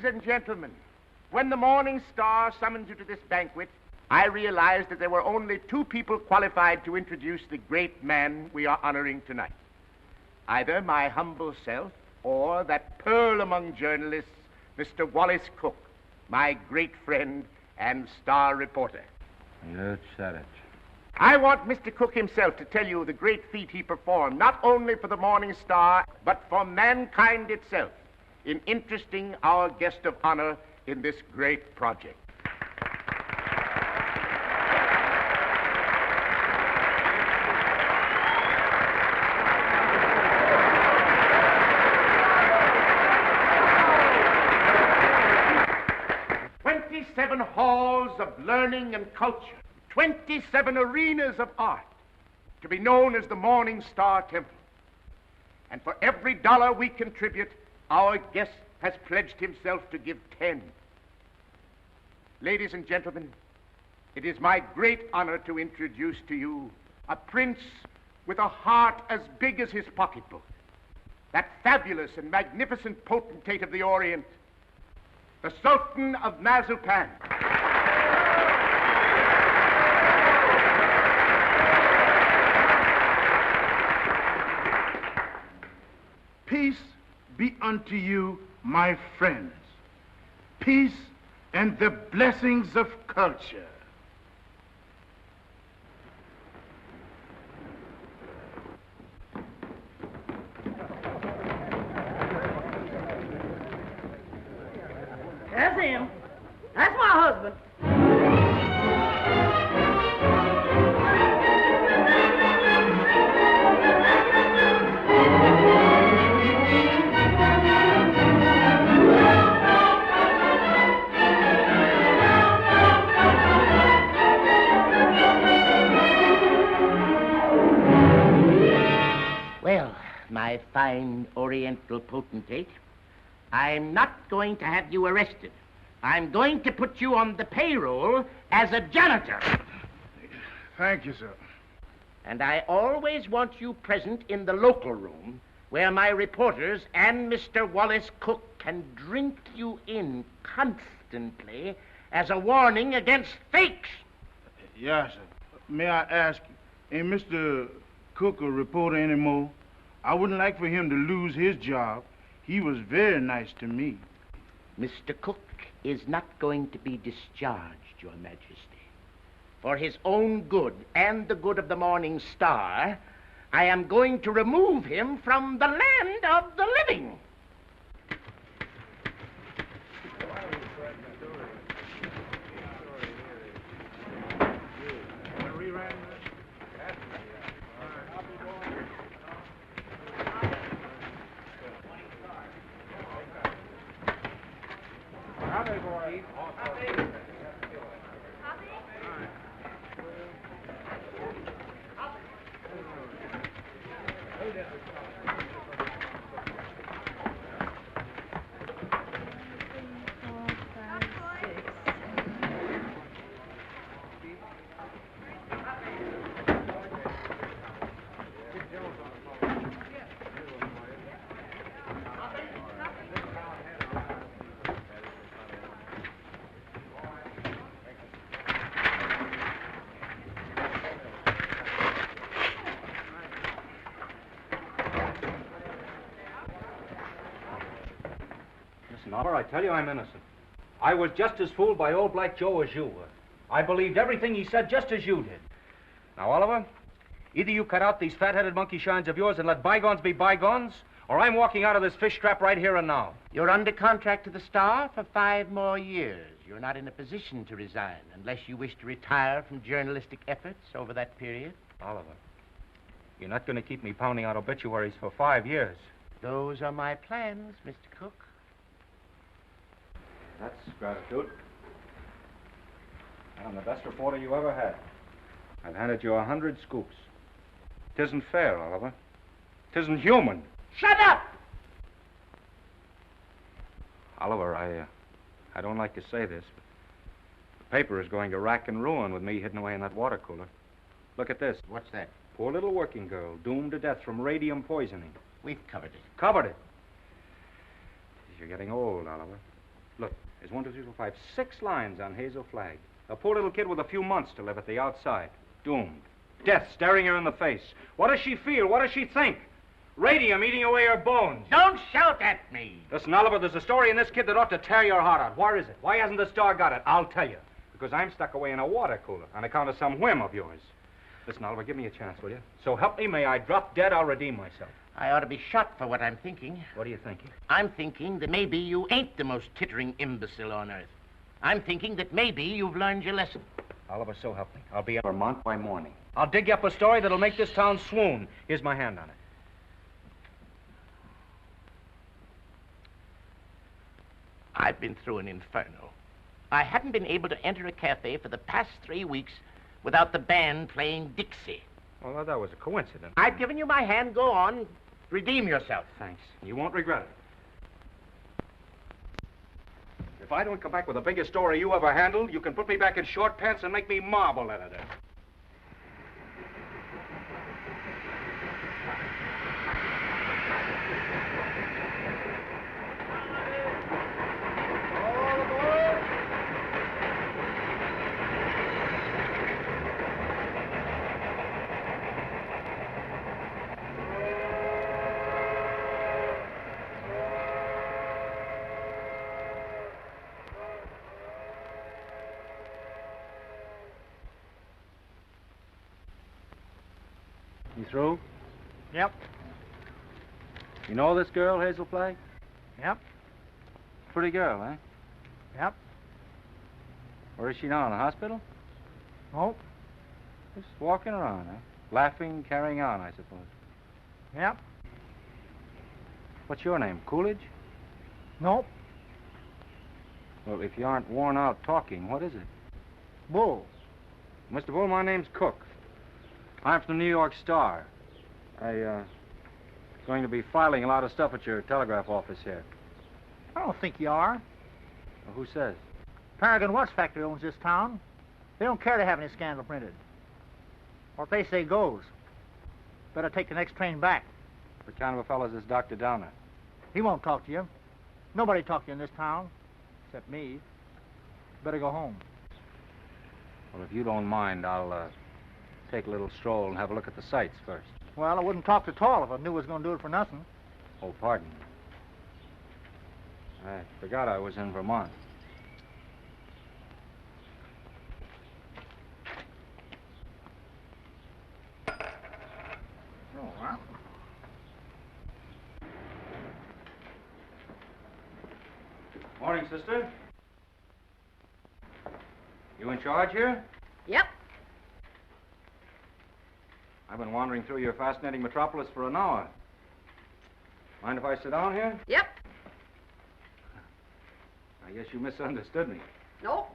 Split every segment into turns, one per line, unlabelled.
Ladies and gentlemen, when the Morning Star summoned you to this banquet, I realized that there were only two people qualified to introduce the great man we are honoring tonight. Either my humble self or that pearl among journalists, Mr. Wallace Cook, my great friend and star reporter.
You said it.
I want Mr. Cook himself to tell you the great feat he performed, not only for the Morning Star, but for mankind itself, in interesting our guest of honor in this great project. "27 halls of learning and culture, 27 arenas of art, to be known as the Morning Star Temple. And for every dollar we contribute, our guest has pledged himself to give 10. Ladies and gentlemen, it is my great honor to introduce to you a prince with a heart as big as his pocketbook, that fabulous and magnificent potentate of the Orient, the Sultan of Mazupan.
Peace be unto you, my friends. Peace and the blessings of culture.
That's him. That's my husband.
Well, my fine Oriental potentate, I'm not going to have you arrested. I'm going to put you on the payroll as a janitor.
Thank you, sir.
And I always want you present in the local room where my reporters and Mr. Wallace Cook can drink you in constantly as a warning against fakes.
Yes, sir. May I ask, ain't Mr. Cook a reporter anymore? I wouldn't like for him to lose his job. He was very nice to me.
Mr. Cook is not going to be discharged, Your Majesty. For his own good and the good of the Morning Star, I am going to remove him from the land of the living.
Oliver, I tell you I'm innocent. I was just as fooled by old Black Joe as you were. I believed everything he said just as you did. Now, Oliver, either you cut out these fat-headed monkey shines of yours and let bygones be bygones, or I'm walking out of this fish trap right here and now.
You're under contract to the Star for 5 more years. You're not in a position to resign unless you wish to retire from journalistic efforts over that period.
Oliver, you're not going to keep me pounding out obituaries for 5 years.
Those are my plans, Mr. Cook.
That's gratitude. I'm the best reporter you ever had. I've handed you 100 scoops. Tisn't fair, Oliver. Tisn't human.
Shut up!
Oliver, I don't like to say this, but the paper is going to rack and ruin with me hidden away in that water cooler. Look at this.
What's that?
Poor little working girl, doomed to death from radium poisoning.
We've covered it.
Covered it. You're getting old, Oliver. Look, there's 1, 2, 3, 4, 5, 6 lines on Hazel Flagg. A poor little kid with a few months to live at the outside. Doomed. Death staring her in the face. What does she feel? What does she think? Radium eating away her bones.
Don't shout at me.
Listen, Oliver, there's a story in this kid that ought to tear your heart out. Where is it? Why hasn't the Star got it? I'll tell you. Because I'm stuck away in a water cooler on account of some whim of yours. Listen, Oliver, give me a chance, will you? So help me, may I drop dead, I'll redeem myself.
I ought to be shot for what I'm thinking.
What are you thinking?
I'm thinking that maybe you ain't the most tittering imbecile on earth. I'm thinking that maybe you've learned your lesson.
Oliver, so help me. I'll be at Vermont by morning. I'll dig you up a story that'll make this town swoon. Here's my hand on it.
I've been through an inferno. I hadn't been able to enter a cafe for the past 3 weeks without the band playing Dixie.
Well, that was a coincidence.
I've given you my hand. Go on. Redeem yourself.
Thanks. You won't regret it. If I don't come back with the biggest story you ever handled, you can put me back in short pants and make me marble editor. You through?
Yep.
You know this girl, Hazel Flagg?
Yep.
Pretty girl, eh?
Yep.
Where is she now, in the hospital?
Nope.
Just walking around, eh? Laughing, carrying on, I suppose.
Yep.
What's your name, Coolidge?
Nope.
Well, if you aren't worn out talking, what is it?
Bull.
Mr. Bull, my name's Cook. I'm from the New York Star. Going to be filing a lot of stuff at your telegraph office here.
I don't think you are.
Well, who says?
Paragon Watch Factory owns this town. They don't care to have any scandal printed. What they say goes. Better take the next train back.
What kind of a fellow is this Dr. Downer?
He won't talk to you. Nobody talk to you in this town, except me. Better go home.
Well, if you don't mind, I'll take a little stroll and have a look at the sights first.
Well, I wouldn't talk at all if I knew I was going to do it for nothing.
Oh, pardon me. I forgot I was in Vermont.
Oh, well.
Morning, sister. You in charge here?
Yep.
I've been wandering through your fascinating metropolis for an hour. Mind if I sit down here?
Yep.
I guess you misunderstood me.
No.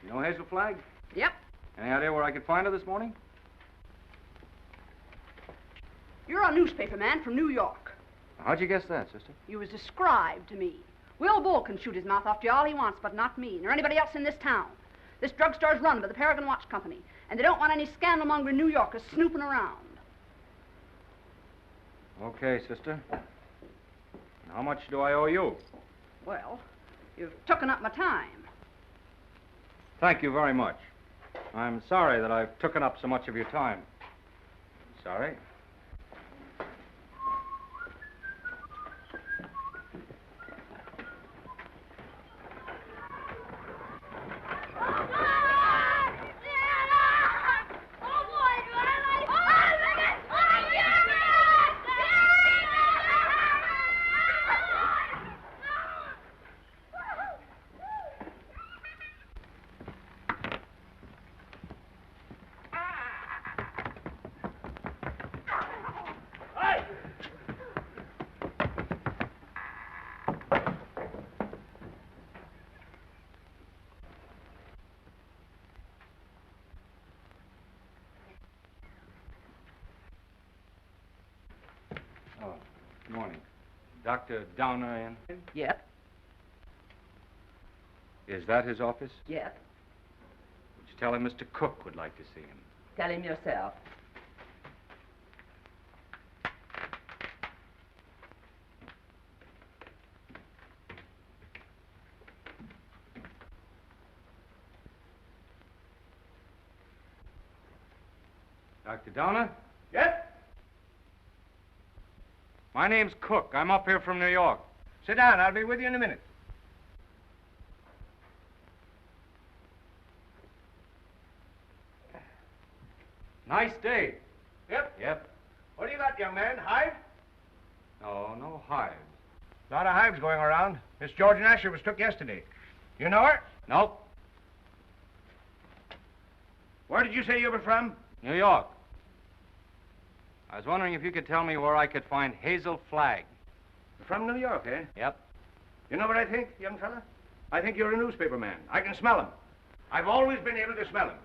You know Hazel Flagg?
Yep.
Any idea where I could find her this morning?
You're a newspaper man from New York.
How'd you guess that, sister?
You was described to me. Will Bull can shoot his mouth off to you all he wants, but not me, nor anybody else in this town. This drugstore's run by the Paragon Watch Company, and they don't want any scandal-mongering New Yorkers snooping around.
Okay, sister. How much do I owe you?
Well, you've taken up my time.
Thank you very much. I'm sorry that I've taken up so much of your time. Sorry. Oh, good morning. Dr. Downer in?
Yep.
Is that his office?
Yes.
Would you tell him Mr. Cook would like to see him?
Tell him yourself.
Dr. Donner?
Yes?
My name's Cook. I'm up here from New York.
Sit down. I'll be with you in a minute.
Nice day.
Yep.
Yep.
What do you got, young man? Hive?
No hives.
A lot of hives going around. Miss George Asher was took yesterday. You know her?
Nope.
Where did you say you were from?
New York. I was wondering if you could tell me where I could find Hazel Flagg.
From New York, eh?
Yep.
You know what I think, young fella? I think you're a newspaper man. I can smell him. I've always been able to smell him.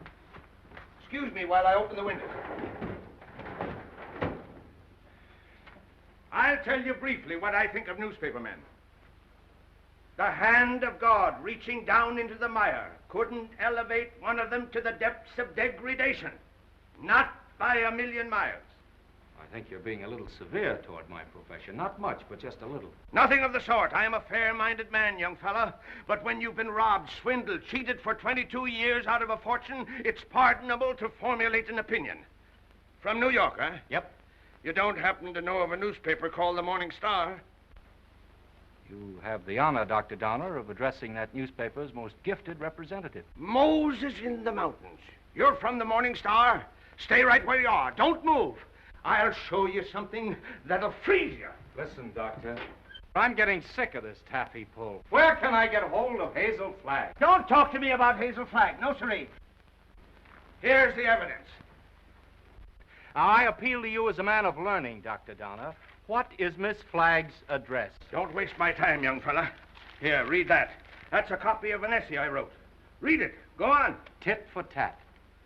Excuse me while I open the window. I'll tell you briefly what I think of newspaper men. The hand of God reaching down into the mire couldn't elevate one of them to the depths of degradation. Not by a million miles.
I think you're being a little severe toward my profession. Not much, but just a little.
Nothing of the sort. I am a fair-minded man, young fella. But when you've been robbed, swindled, cheated for 22 years out of a fortune, it's pardonable to formulate an opinion. From New York, eh?
Yep.
You don't happen to know of a newspaper called the Morning Star?
You have the honor, Dr. Donner, of addressing that newspaper's most gifted representative.
Moses in the mountains. You're from the Morning Star? Stay right where you are. Don't move. I'll show you something that'll freeze you.
Listen, Doctor. I'm getting sick of this taffy pull. Where can I get hold of Hazel Flagg?
Don't talk to me about Hazel Flagg. No, sirree. Here's the evidence.
Now, I appeal to you as a man of learning, Dr. Donner. What is Miss Flagg's address?
Don't waste my time, young fella. Here, read that. That's a copy of an essay I wrote. Read it. Go on.
Tit for tat.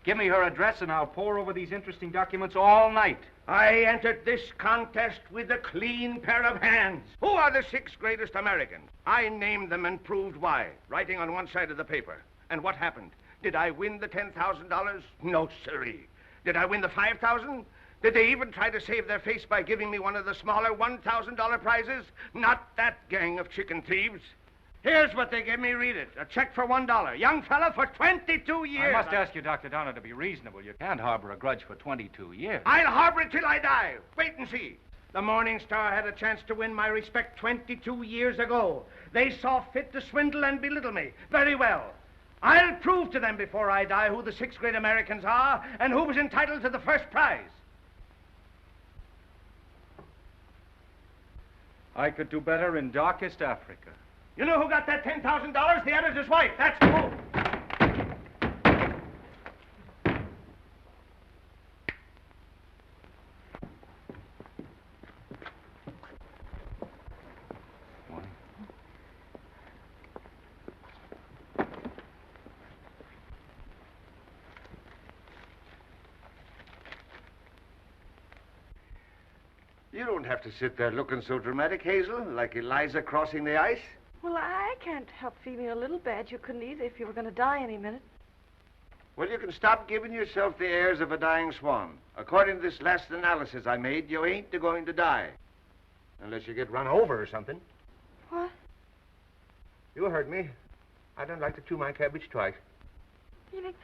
Give me her address and I'll pore over these interesting documents all night.
I entered this contest with a clean pair of hands. Who are the 6 greatest Americans? I named them and proved why, writing on one side of the paper. And what happened? Did I win the $10,000? No, sirree. Did I win the $5,000? Did they even try to save their face by giving me one of the smaller $1,000 prizes? Not that gang of chicken thieves. Here's what they gave me. Read it. A check for $1. Young fella, for 22 years.
I must ask you, Dr. Donner, to be reasonable. You can't harbor a grudge for 22 years.
I'll harbor it till I die. Wait and see. The Morning Star had a chance to win my respect 22 years ago. They saw fit to swindle and belittle me. Very well. I'll prove to them before I die who the 6 great Americans are and who was entitled to the first prize.
I could do better in darkest Africa.
You know who got that $10,000? The editor's wife. That's who.
You don't have to sit there looking so dramatic, Hazel, like Eliza crossing the ice.
Well, I can't help feeling a little bad. You couldn't either if you were going to die any minute.
Well, you can stop giving yourself the airs of a dying swan. According to this last analysis I made, you ain't going to die. Unless you get run over or something.
What?
You heard me. I don't like to chew my cabbage twice.
You think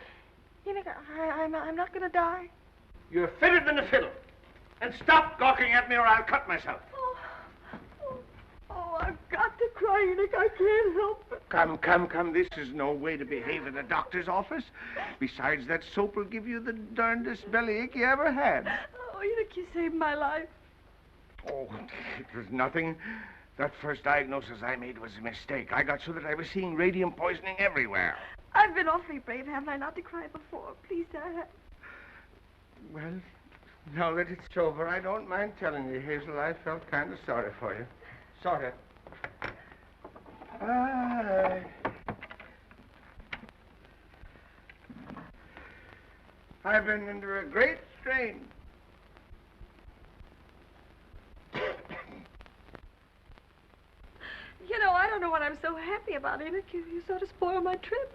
I'm not going to die?
You're fitter than a fiddle. And stop gawking at me or I'll cut myself.
Oh, I've got to cry, Enoch. I can't help it.
Come. This is no way to behave in a doctor's office. Besides, that soap will give you the darndest bellyache you ever had.
Oh, Enoch, you saved my life.
Oh, it was nothing. That first diagnosis I made was a mistake. I got so that I was seeing radium poisoning everywhere.
I've been awfully brave, haven't I, not to cry before? Please, Dad.
Well, now that it's over, I don't mind telling you, Hazel, I felt kind of sorry for you. Sort of. I've been under a great strain.
You know, I don't know what I'm so happy about, Enoch. You sort of spoiled my trip.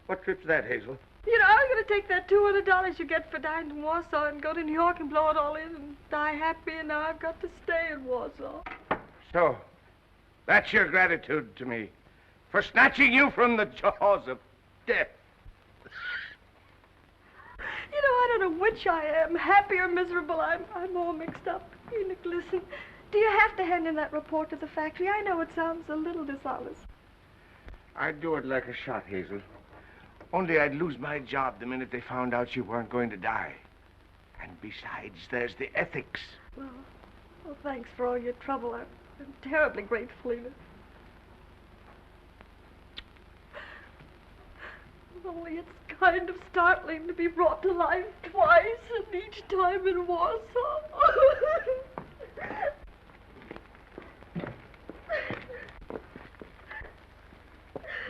What trip's that, Hazel?
You know, I was going to take that $200 you get for dying in Warsaw and go to New York and blow it all in and die happy, and now I've got to stay in Warsaw.
So, that's your gratitude to me for snatching you from the jaws of death.
You know, I don't know which I am, happy or miserable. I'm all mixed up. Enoch, listen. Do you have to hand in that report to the factory? I know it sounds a little dishonest.
I'd do it like a shot, Hazel. Only I'd lose my job the minute they found out you weren't going to die. And besides, there's the ethics.
Well, thanks for all your trouble. I'm terribly grateful, Enoch. Only it's kind of startling to be brought to life twice, and each time in Warsaw.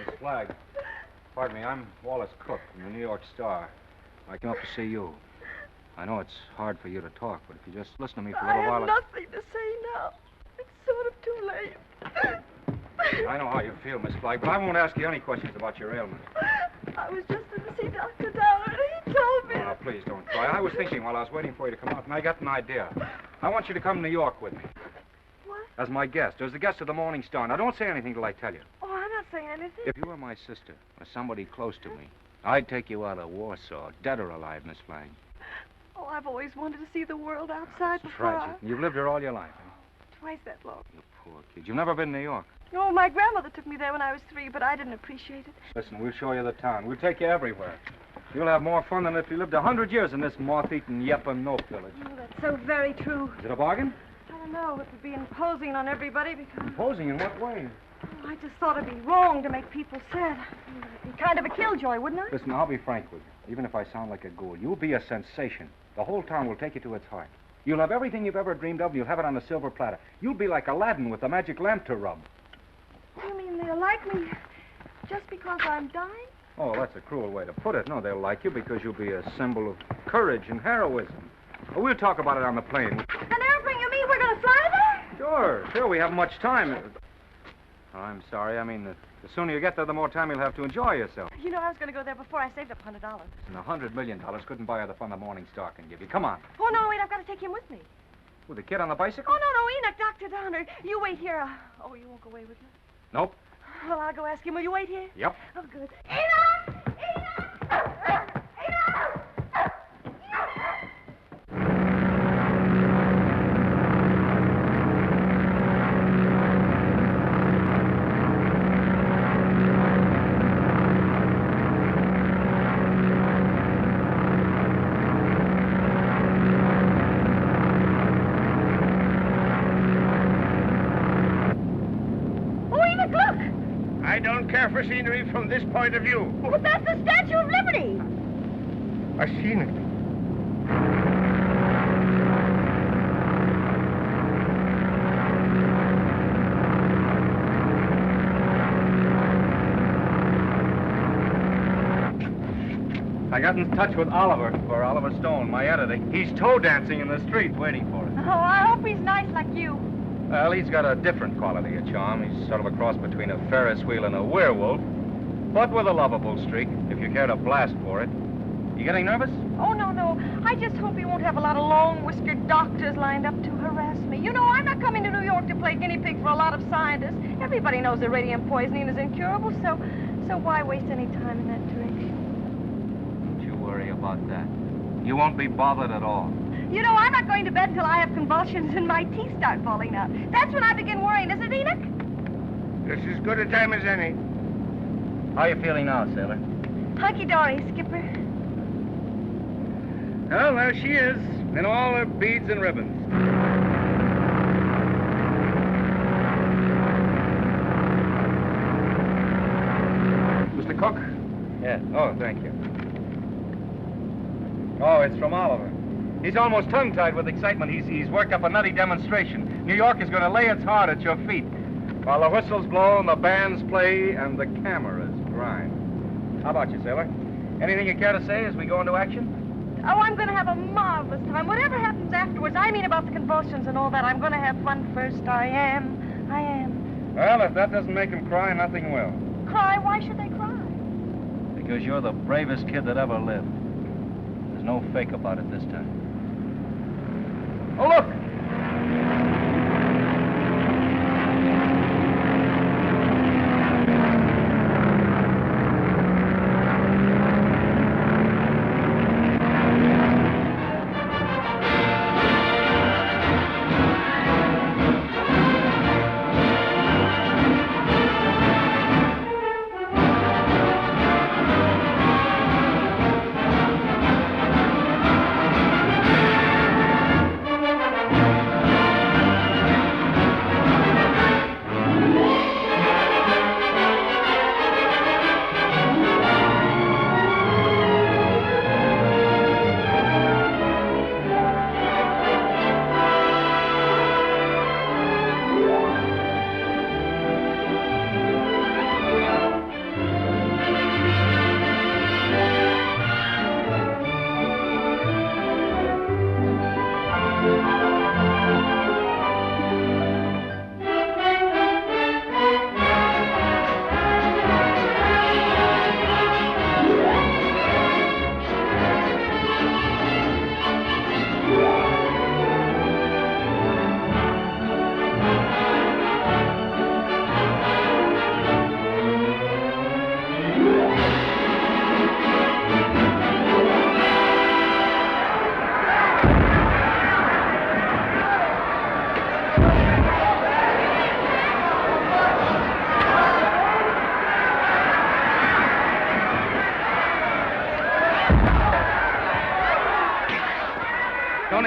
Miss Flagg, pardon me, I'm Wallace Cook from the New York Star. I came up to see you. I know it's hard for you to talk, but if you just listen to me for a little while...
I have nothing to say now. It's sort of too late.
I know how you feel, Miss Flagg, but I won't ask you any questions about your ailment.
I was just in to see Dr. Dalton, and he told me...
Oh, now, please don't cry. I was thinking while I was waiting for you to come out, and I got an idea. I want you to come to New York with me.
What?
As my guest, as the guest of the Morning Star. Now, don't say anything till I tell you.
Oh, I'm not saying anything.
If you were my sister, or somebody close to me, I'd take you out of Warsaw, dead or alive, Miss Flagg.
Oh, I've always wanted to see the world outside before
Tragic. You've lived here all your life, huh?
Twice that long.
You poor kid. You've never been to New York.
Oh, my grandmother took me there when I was 3, but I didn't appreciate it.
Listen, we'll show you the town. We'll take you everywhere. You'll have more fun than if you lived 100 years in this moth-eaten Yep-and-Nope village.
Oh, that's so very true.
Is it a bargain?
I don't know. It would be imposing on everybody because...
Imposing in what way?
Oh, I just thought it'd be wrong to make people sad. It'd be kind of a killjoy, wouldn't I?
Listen, I'll be frank with you. Even if I sound like a ghoul, you'll be a sensation. The whole town will take you to its heart. You'll have everything you've ever dreamed of, and you'll have it on a silver platter. You'll be like Aladdin with the magic lamp to rub.
You mean they'll like me just because I'm dying?
Oh, that's a cruel way to put it. No, they'll like you because you'll be a symbol of courage and heroism. Well, we'll talk about it on the plane.
An airplane, you mean we're going to fly there?
Sure, we have much time. Oh, I'm sorry. I mean, the sooner you get there, the more time you'll have to enjoy yourself.
You know, I was going to go there before I saved up $100.
And $100 million couldn't buy her the fun the Morning Star can give you. Come on.
Oh, no, wait, I've got to take him with me.
With the kid on the bicycle?
Oh, no, Enoch, Dr. Donner. You wait here. Oh, you won't go away with me?
Nope.
Well, I'll go ask him. Will you wait here?
Yep.
Oh, good. Enoch! Enoch! Enoch!
I don't care for scenery from this point of view.
But that's the Statue of Liberty.
I've seen it.
I got in touch with Oliver Stone, my editor. He's toe dancing in the street waiting for us.
Oh, I hope he's nice like you.
Well, he's got a different quality of charm. He's sort of a cross between a Ferris wheel and a werewolf, but with a lovable streak, if you care to blast for it. You getting nervous?
Oh, no. I just hope he won't have a lot of long-whiskered doctors lined up to harass me. You know, I'm not coming to New York to play guinea pig for a lot of scientists. Everybody knows that radium poisoning is incurable, so why waste any time in that direction?
Don't you worry about that. You won't be bothered at all.
You know, I'm not going to bed till I have convulsions and my teeth start falling out. That's when I begin worrying, isn't it, Enoch?
This is as good a time as any.
How are you feeling now, sailor?
Hunky-dory, Skipper.
Well, there she is, in all her beads and ribbons. Mr. Cook? Yeah. Oh, thank you. Oh, it's from Oliver. He's almost tongue-tied with excitement. He's worked up a nutty demonstration. New York is going to lay its heart at your feet while the whistles blow and the bands play and the cameras grind. How about you, sailor? Anything you care to say as we go into action?
Oh, I'm going to have a marvelous time. Whatever happens afterwards, I mean about the convulsions and all that, I'm going to have fun first. I am.
Well, if that doesn't make him cry, nothing will.
Cry? Why should they cry?
Because you're the bravest kid that ever lived. There's no fake about it this time. Oh, look!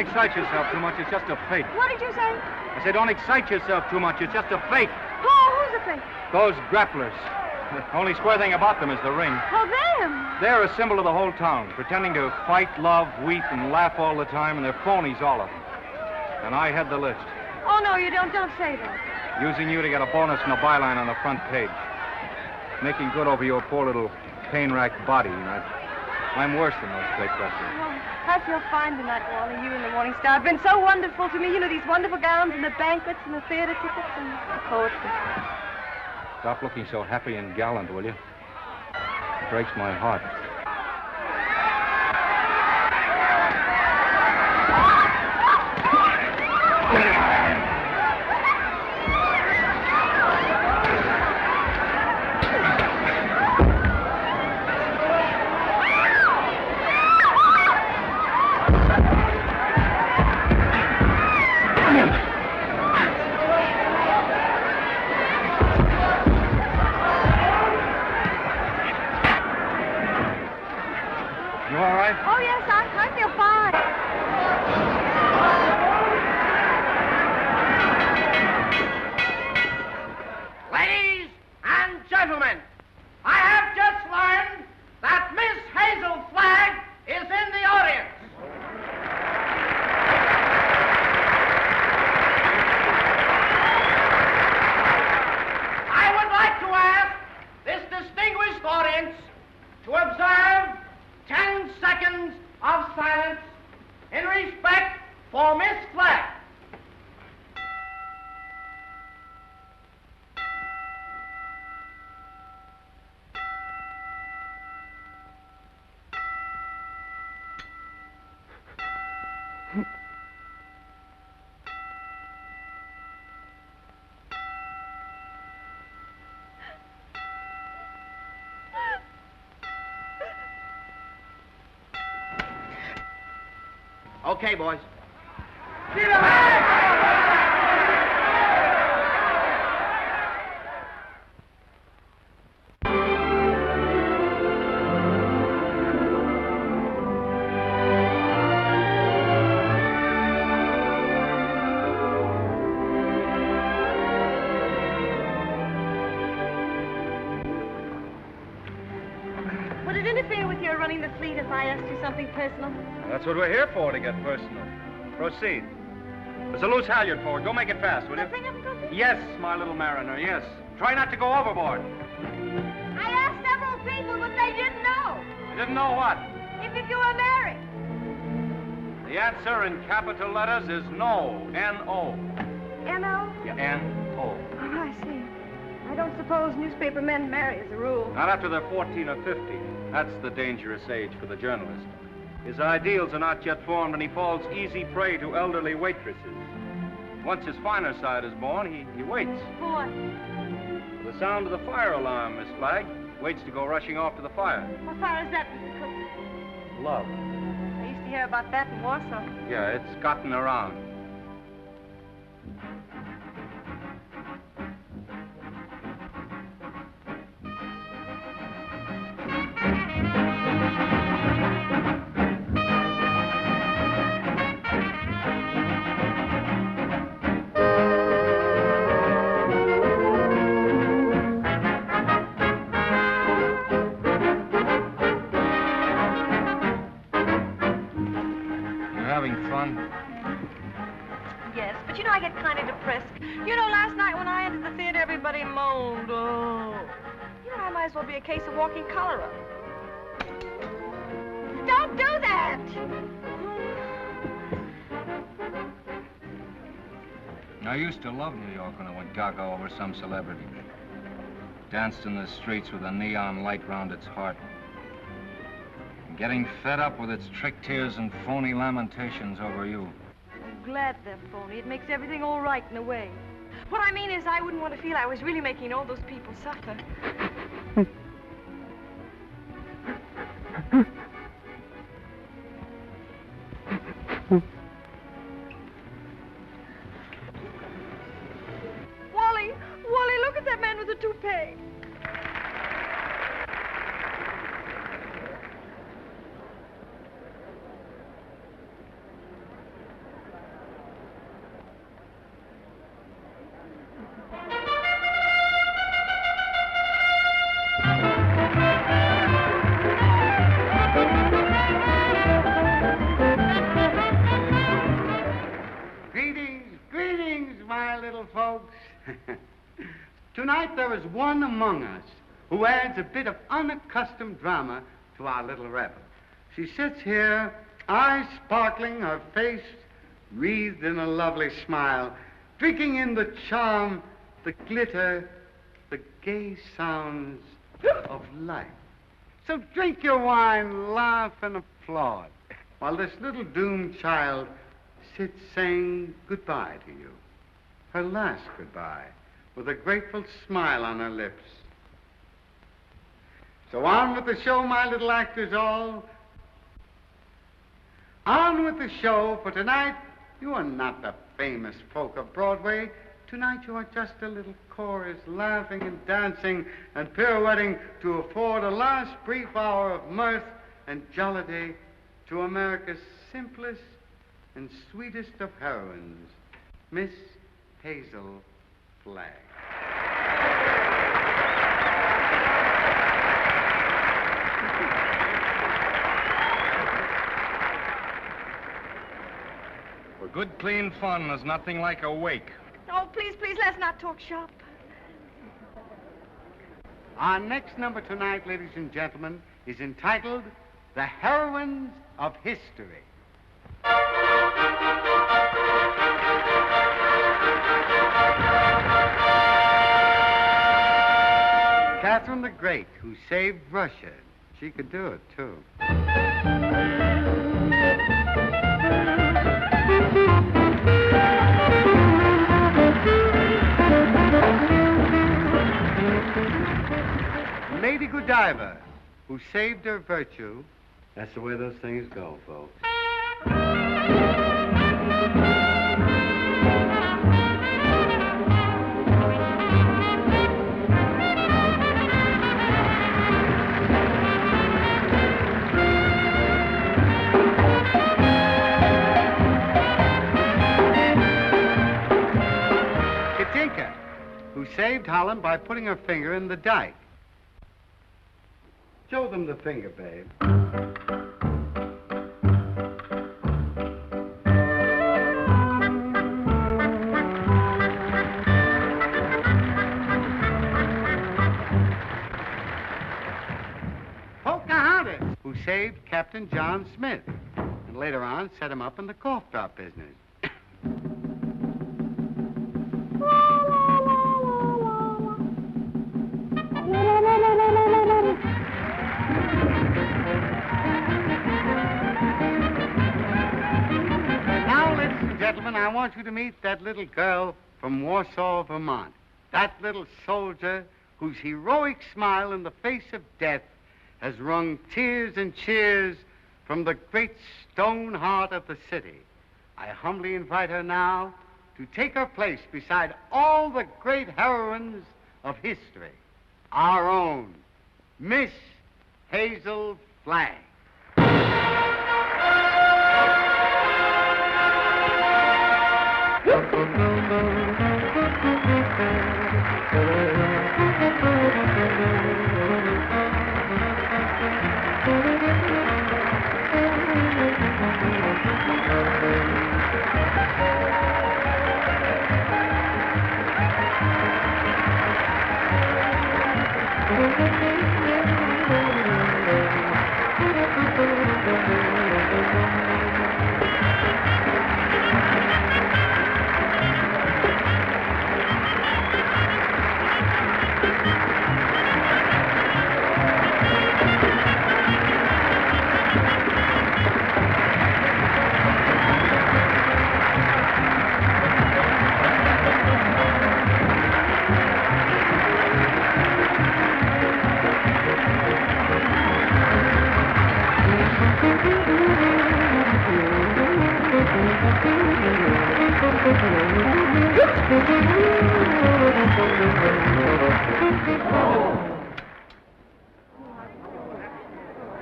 excite yourself too much. It's just a fake.
What did you say?
I said, don't excite yourself too much. It's just a fake.
Who's the fake?
Those grapplers. The only square thing about them is the ring.
Oh, them.
They're a symbol of the whole town, pretending to fight, love, weep, and laugh all the time, and they're phonies, all of them. And I had the list.
Oh, no, you don't. Don't say that.
Using you to get a bonus and a byline on the front page. Making good over your poor little pain-racked body. I'm worse than those fake wrestlers.
Oh, I feel fine tonight, Wally. You and the Morning Star have been so wonderful to me. You know, these wonderful gowns and the banquets and the theater tickets and the poetry.
Stop looking so happy and gallant, will you? It breaks my heart.
Oh, yes, I feel fine.
Ladies and gentlemen, I have just learned that Miss Hazel Flagg is in the audience. I would like to ask this distinguished audience to observe 10 seconds of silence in respect for Miss Flagg. Okay, boys.
Would it interfere with your running the fleet if I asked you something personal?
That's what we're here for, to get personal. Proceed. There's a loose halyard forward. Go make it fast, will you?
Nothing of it?
Yes, my little mariner, yes. Try not to go overboard.
I asked several people, but they didn't know.
You didn't know what?
If you were married.
The answer in capital letters is no. N-O.
N-O?
Yeah, N-O.
Oh, I see. I don't suppose newspaper men marry as a rule.
Not after they're 14 or 15. That's the dangerous age for the journalist. His ideals are not yet formed, and he falls easy prey to elderly waitresses. Once his finer side is born, he waits.
For what?
For the sound of the fire alarm, Miss Flagg. Waits to go rushing off to the fire.
What fire is that, Mr. Cook?
Love.
I used to hear about that in Warsaw.
Yeah, it's gotten around.
Yes, but you know, I get kind of depressed. You know, last night when I entered the theater, everybody moaned. Oh. You know, I might as well be a case of walking cholera. Don't do that!
I used to love New York when I went gaga over some celebrity. Danced in the streets with a neon light round its heart. Getting fed up with its trick tears and phony lamentations over you.
I'm glad they're phony. It makes everything all right in a way. What I mean is I wouldn't want to feel I was really making all those people suffer. Wally, look at that man with the toupee.
Tonight there is one among us who adds a bit of unaccustomed drama to our little revel. She sits here, eyes sparkling, her face wreathed in a lovely smile, drinking in the charm, the glitter, the gay sounds of life. So drink your wine, laugh, and applaud, while this little doomed child sits saying goodbye to you, her last goodbye, with a grateful smile on her lips. So on with the show, my little actors all. On with the show, for tonight you are not the famous folk of Broadway. Tonight you are just a little chorus, laughing and dancing and pirouetting to afford a last brief hour of mirth and jollity to America's simplest and sweetest of heroines, Miss Hazel Flagg.
For good, clean fun, there's nothing like a wake.
Oh, please, please, let's not talk shop.
Our next number tonight, ladies and gentlemen, is entitled The Heroines of History. Catherine the Great, who saved Russia. She could do it, too. Lady Godiva, who saved her virtue. That's the way those things go, folks. Katinka, who saved Holland by putting her finger in the dike. Show them the finger, babe. Pocahontas, who saved Captain John Smith, and later on set him up in the cough drop business. Gentlemen, I want you to meet that little girl from Warsaw, Vermont. That little soldier whose heroic smile in the face of death has wrung tears and cheers from the great stone heart of the city. I humbly invite her now to take her place beside all the great heroines of history. Our own Miss Hazel Flagg.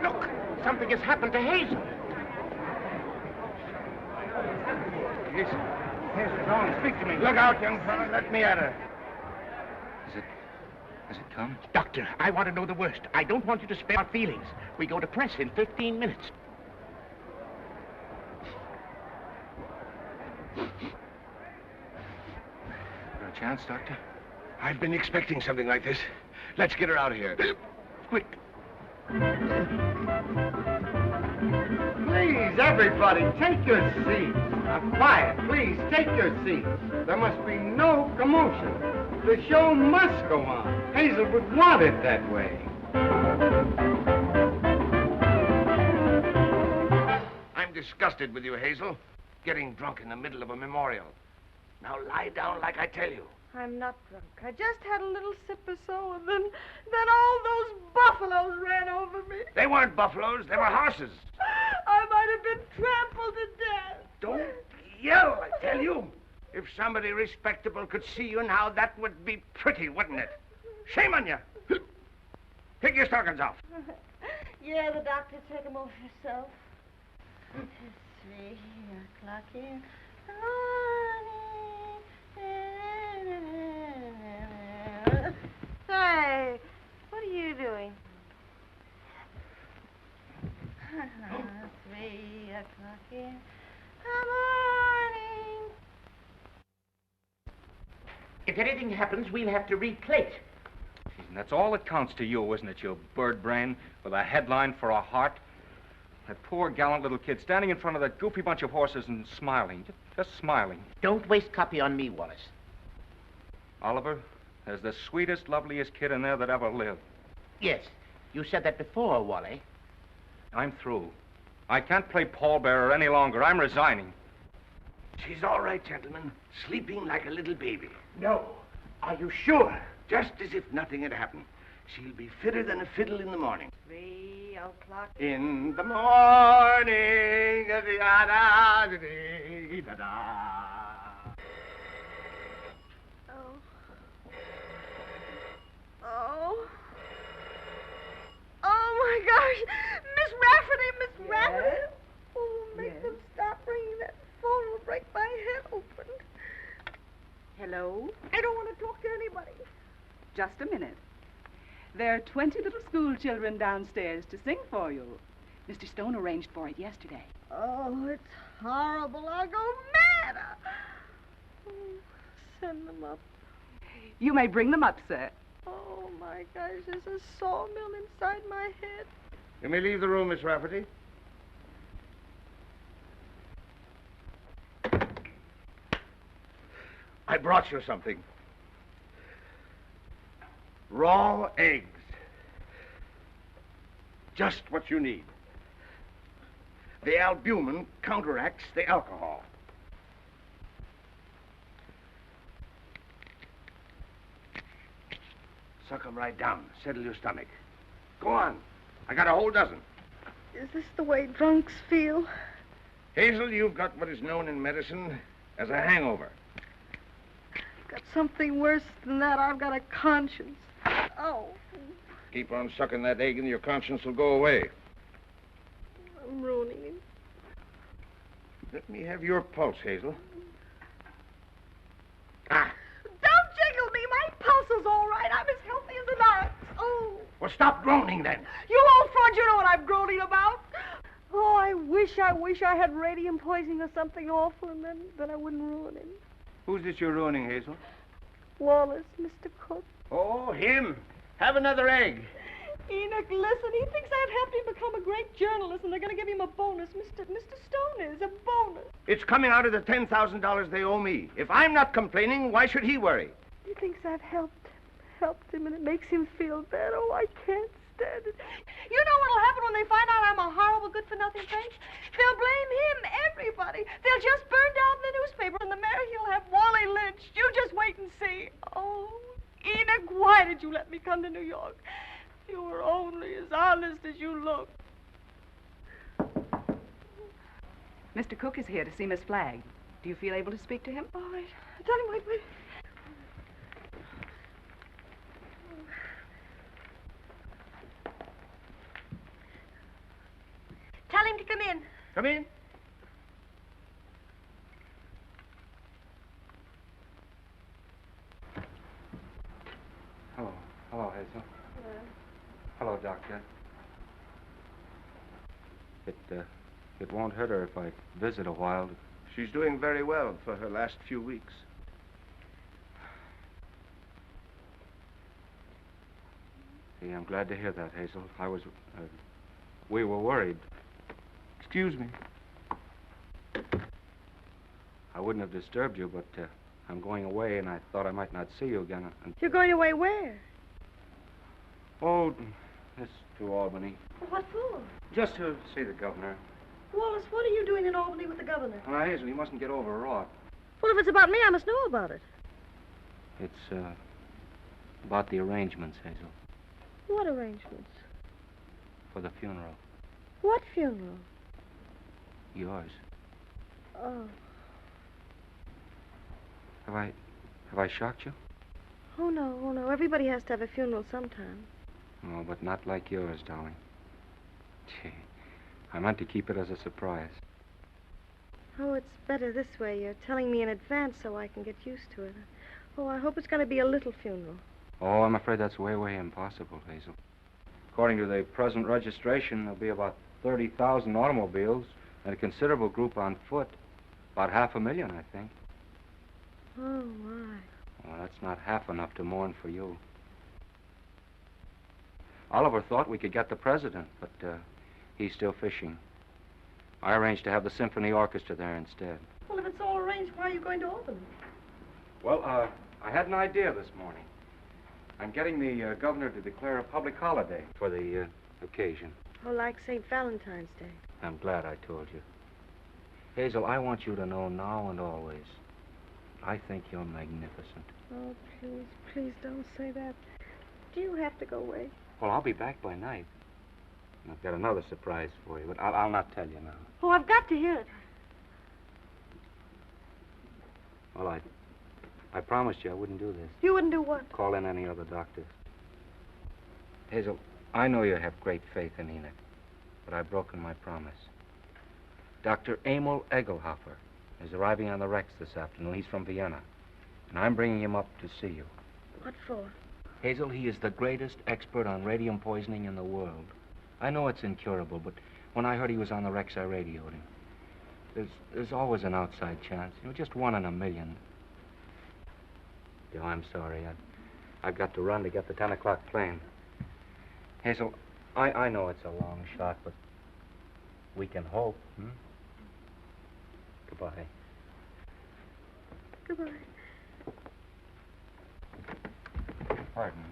Look, something has happened to Hazel.
Hazel, Dalton, speak to me.
Look out, young fella. Let me at her.
Has it come?
Doctor, I want to know the worst. I don't want you to spare our feelings. We go to press in 15 minutes.
chance, Doctor?
I've been expecting something like this. Let's get her out of here. Quick.
Please, everybody, take your seats. Now, quiet, please, take your seats. There must be no commotion. The show must go on. Hazel would want it that way.
I'm disgusted with you, Hazel. Getting drunk in the middle of a memorial. Now lie down like I tell you.
I'm not drunk. I just had a little sip or so, and then all those buffaloes ran over me.
They weren't buffaloes, they were horses.
I might have been trampled to death.
Don't yell, I tell you. If somebody respectable could see you now, that would be pretty, wouldn't it? Shame on you. Take your stockings off.
Yeah, the doctor took them off yourself. It is 3 o'clock in the morning. Hey, what are you doing? 3 o'clock in the morning.
If anything happens, we'll have to replate.
And that's all that counts to you, isn't it, you bird brain with a headline for a heart? That poor, gallant little kid standing in front of that goofy bunch of horses and smiling, just smiling.
Don't waste copy on me, Wallace.
Oliver, there's the sweetest, loveliest kid in there that ever lived.
Yes, you said that before, Wally.
I'm through. I can't play pallbearer any longer. I'm resigning.
She's all right, gentlemen. Sleeping like a little baby.
No. Are you sure?
Just as if nothing had happened. She'll be fitter than a fiddle in the morning.
3 o'clock.
In the morning.
Oh, my gosh. Miss Rafferty. Oh, make them stop ringing that phone. It'll break my head open.
Hello?
I don't want to talk to anybody.
Just a minute. There are 20 little school children downstairs to sing for you. Mr. Stone arranged for it yesterday.
Oh, it's horrible. I'll go mad. Oh, send them up.
You may bring them up, sir.
Oh, my gosh, there's a sawmill inside my head.
You may leave the room, Miss Rafferty. I brought you something. Raw eggs. Just what you need. The albumin counteracts the alcohol. Suck 'em right down. Settle your stomach. Go on. I got a whole dozen.
Is this the way drunks feel?
Hazel, you've got what is known in medicine as a hangover.
I've got something worse than that. I've got a conscience. Oh,
Keep on sucking that egg and your conscience will go away.
I'm ruining him.
Let me have your pulse, Hazel. Ah.
Don't jiggle me. My pulse is all right. I'm as healthy as an ox. Oh.
Well, stop groaning then.
You old fraud, you know what I'm groaning about. Oh, I wish I had radium poisoning or something awful, and then I wouldn't ruin him.
Who's this you're ruining, Hazel?
Wallace, Mr. Cook.
Oh, him. Have another egg.
Enoch, listen, he thinks I've helped him become a great journalist, and they're going to give him a bonus. Mr. Stone is, a bonus.
It's coming out of the $10,000 they owe me. If I'm not complaining, why should he worry?
He thinks I've helped him, and it makes him feel bad. Oh, I can't stand it. You know what'll happen when they find out I'm a horrible, good-for-nothing thing? They'll blame him, everybody. They'll just burn down the newspaper, and the mayor, he'll have Wally lynched. You just wait and see. Oh, Enoch, why did you let me come to New York? You were only as honest as you look.
Mr. Cook is here to see Miss Flagg. Do you feel able to speak to him?
All right. Tell him, wait. Tell him to come in.
Come in.
Hello, Hazel. Hello, Doctor. It won't hurt her if I visit a while.
She's doing very well for her last few weeks.
See, I'm glad to hear that, Hazel. We were worried. Excuse me. I wouldn't have disturbed you, but I'm going away, and I thought I might not see you again.
You're going away where?
Oh, it's to Albany.
What for?
Just to see the governor.
Wallace, what are you doing in Albany with the governor?
Now, Hazel, you mustn't get overwrought.
Well, if it's about me, I must know about it.
It's about the arrangements, Hazel,
What arrangements?
for the funeral.
What funeral?
Yours.
Oh.
Have I shocked you?
Oh, no. Everybody has to have a funeral sometime.
No, but not like yours, darling. Gee, I meant to keep it as a surprise.
Oh, it's better this way. You're telling me in advance so I can get used to it. Oh, I hope it's going to be a little funeral.
Oh, I'm afraid that's way, way impossible, Hazel. According to the present registration, there'll be about 30,000 automobiles and a considerable group on foot. About 500,000, I think.
Oh, my.
Well, that's not half enough to mourn for you. Oliver thought we could get the president, but he's still fishing. I arranged to have the symphony orchestra there instead.
Well, if it's all arranged, why are you going to Albany?
Well, I had an idea this morning. I'm getting the governor to declare a public holiday for the occasion.
Oh, like St. Valentine's Day.
I'm glad I told you. Hazel, I want you to know now and always, I think you're magnificent.
Oh, please don't say that. Do you have to go away?
Well, I'll be back by night. I've got another surprise for you, but I'll not tell you now.
Oh, I've got to hear it.
Well, I promised you I wouldn't do this.
You wouldn't do what?
Call in any other doctors. Hazel, I know you have great faith in Enoch, but I've broken my promise. Dr. Emil Egelhofer is arriving on the Rex this afternoon. He's from Vienna, and I'm bringing him up to see you.
What for?
Hazel, he is the greatest expert on radium poisoning in the world. I know it's incurable, but when I heard he was on the Rex, I radioed him. There's always an outside chance. Just 1 in a million. Oh, I'm sorry. I've got to run to get the 10 o'clock plane. Hazel, I know it's a long shot, but we can hope, Goodbye.
Goodbye.
Pardon.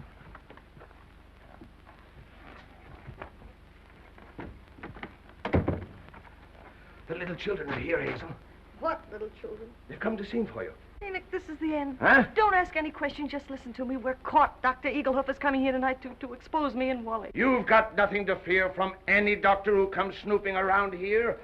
The little children are here, Hazel.
What little children?
They've come to sing for you.
Enoch, this is the end.
Huh?
Don't ask any questions. Just listen to me. We're caught. Dr. Egelhoff is coming here tonight to expose me and Wally.
You've got nothing to fear from any doctor who comes snooping around here.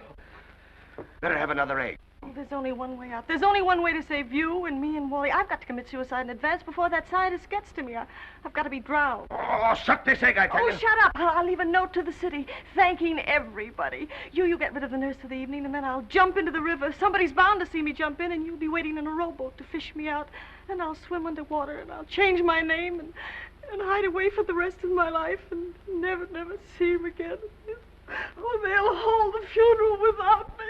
Better have another egg.
Oh, there's only one way out. There's only one way to save you and me and Wally. I've got to commit suicide in advance before that scientist gets to me. I've got to be drowned.
Oh, suck this egg, I tell
Oh,
you.
shut up. I'll leave a note to the city thanking everybody. You get rid of the nurse for the evening, and then I'll jump into the river. Somebody's bound to see me jump in, and you'll be waiting in a rowboat to fish me out. And I'll swim underwater, and I'll change my name and hide away for the rest of my life and never see him again. Oh, they'll hold the funeral without me.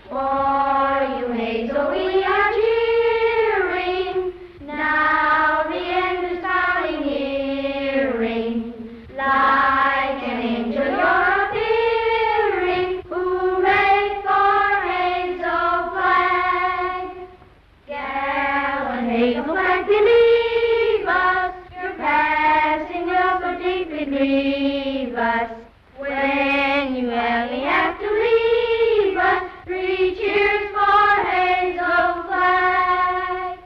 For you, Hazel, we are cheering. Now the end is coming nearing. Like an angel you're appearing. Hooray for Hazel Flag. Gallant Hazel Flag, believe us. Your passing will so deeply grieve us. When you only have to leave us, 3 cheers for Hazel Flag.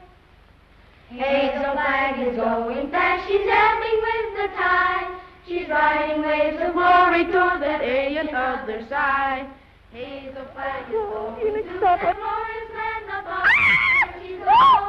Hazel Flag is going fast, she's ebbing with the tide. She's riding waves of glory toward that alien other side. Hazel Flag is going to that glorious land above. She's going.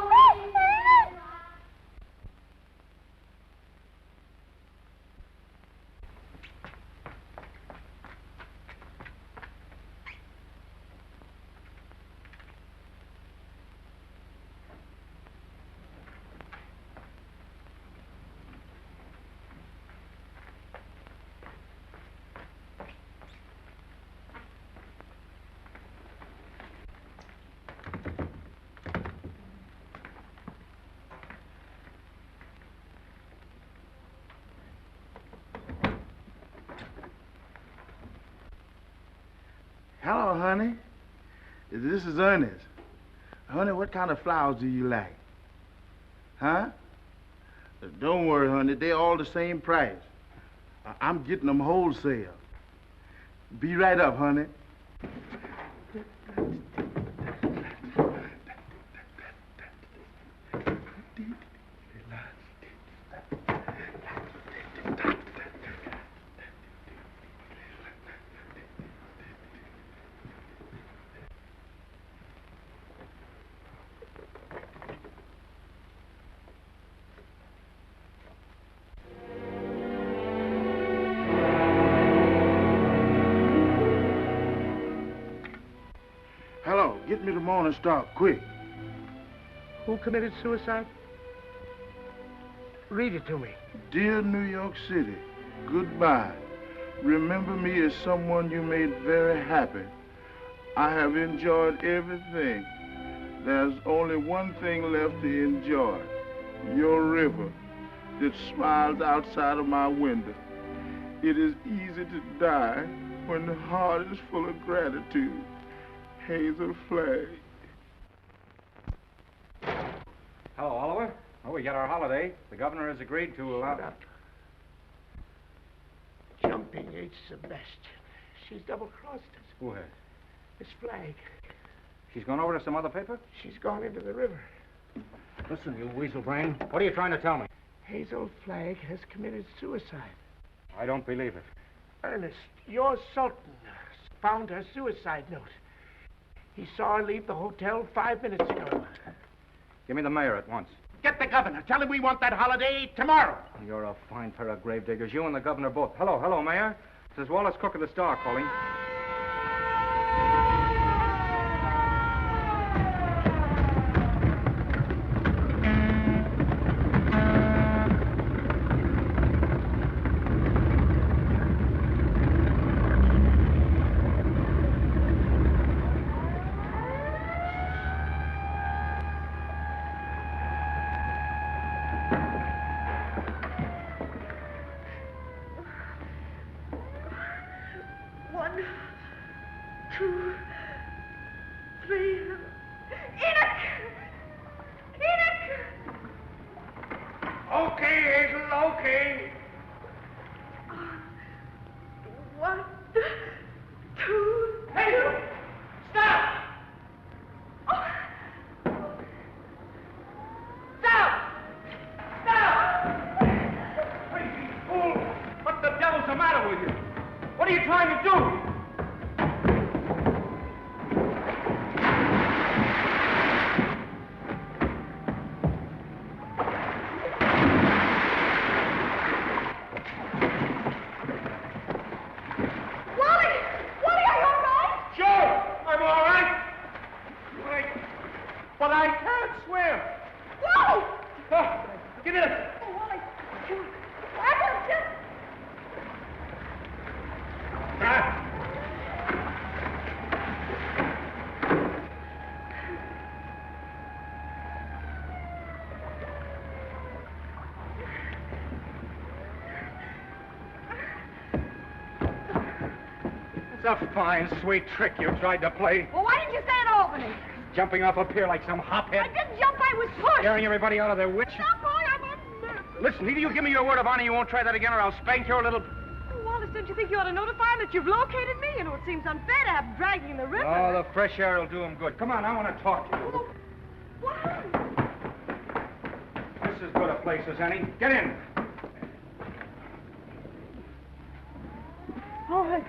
Hello, honey. This is Ernest. Honey, what kind of flowers do you like? Huh? Don't worry, honey. They're all the same price. I'm getting them wholesale. Be right up, honey. Hello, get me the Morning Star, quick.
Who committed suicide? Read it to me.
Dear New York City, goodbye. Remember me as someone you made very happy. I have enjoyed everything. There's only one thing left to enjoy. Your river that smiles outside of my window. It is easy to die when the heart is full of gratitude. Hazel Flag.
Hello, Oliver. Oh, we get our holiday. The governor has agreed to allow...
Shut up. Jumping H. Sebastian. She's double-crossed us.
Who has?
Miss Flagg.
She's gone over to some other paper?
She's gone into the river.
Listen, you weasel brain. What are you trying to tell me?
Hazel Flagg has committed suicide.
I don't believe it.
Ernest, your Sultan found her suicide note. He saw her leave the hotel 5 minutes ago.
Give me the mayor at once.
Get the governor. Tell him we want that holiday tomorrow.
You're a fine pair of gravediggers. You and the governor both. Hello, Mayor. This is Wallace Cook of the Star calling. It's a fine, sweet trick you tried to play.
Well, why didn't you say it, Albany?
Jumping off a pier like some hophead.
I didn't jump, I was pushed.
Scaring everybody out of their wits.
Stop, boy, I'm a...
Listen, either you give me your word of honor you won't try that again, or I'll spank your little...
Oh, Wallace, don't you think you ought to notify him that you've located me? You know, it seems unfair to have him dragging in the river.
Oh, the fresh air will do him good. Come on, I want to talk to you.
Oh, what?
This is as good a place as any. Get in.
Oh, it's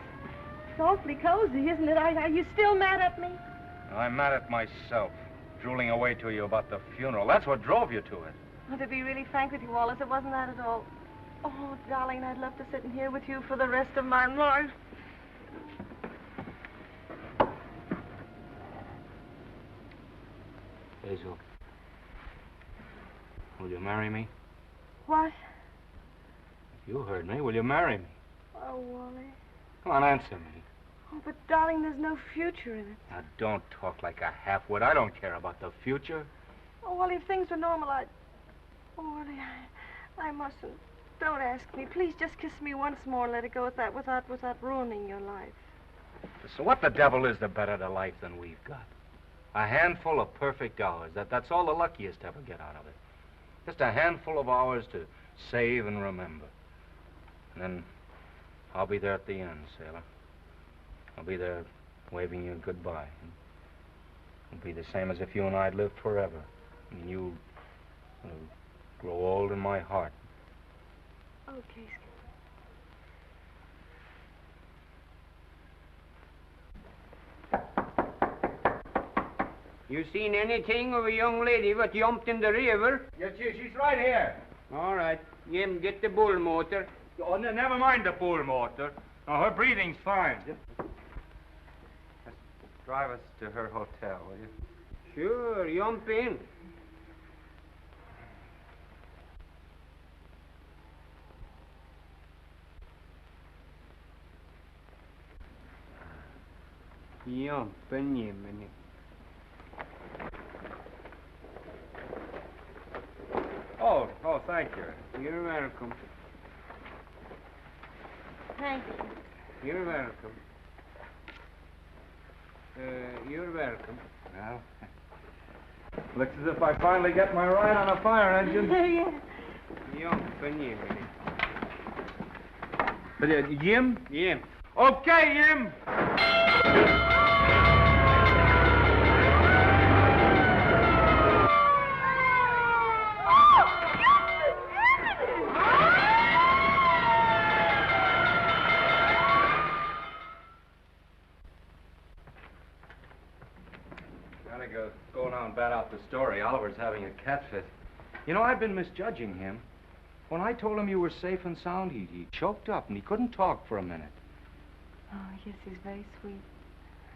awfully cozy, isn't it? Are you still mad at me?
I'm mad at myself, drooling away to you about the funeral. That's what drove you to it.
Oh, to be really frank with you, Wallace, it wasn't that at all. Oh, darling, I'd love to sit in here with you for the rest of my life.
Hazel, will you marry me?
What?
You heard me. Will you marry me?
Oh, Wally.
Come on, answer me.
Oh, but darling, there's no future in it.
Now, don't talk like a half-wit. I don't care about the future.
Oh, Wally, if things were normal, I'd... Oh, Wally, I mustn't. Don't ask me. Please just kiss me once more and let it go at that without ruining your life.
So what the devil is the better to life than we've got? A handful of perfect hours. That's all the luckiest ever get out of it. Just a handful of hours to save and remember. And then I'll be there at the end, sailor. I'll be there waving you goodbye. It'll be the same as if you and I'd lived forever. And you'll grow old in my heart.
Okay,
You seen anything of a young lady what jumped in the river?
Yes, she's right here.
All right. Jim, get the bull motor.
Oh, never mind the bull motor. No, her breathing's fine. Just drive us to her hotel, will you?
Sure, jump in. Jump in, Jiminy.
Oh, thank you.
You're welcome.
Thank you.
You're welcome. You're welcome.
Well, looks as if I finally get my ride on a fire engine.
Yeah.
Jump in, Jiminy.
Jim?
Jim.
Okay, Jim. Go now and bat out the story. Oliver's having a cat fit. You know, I've been misjudging him. When I told him you were safe and sound, he choked up and he couldn't talk for a minute.
Oh, yes, he's very sweet.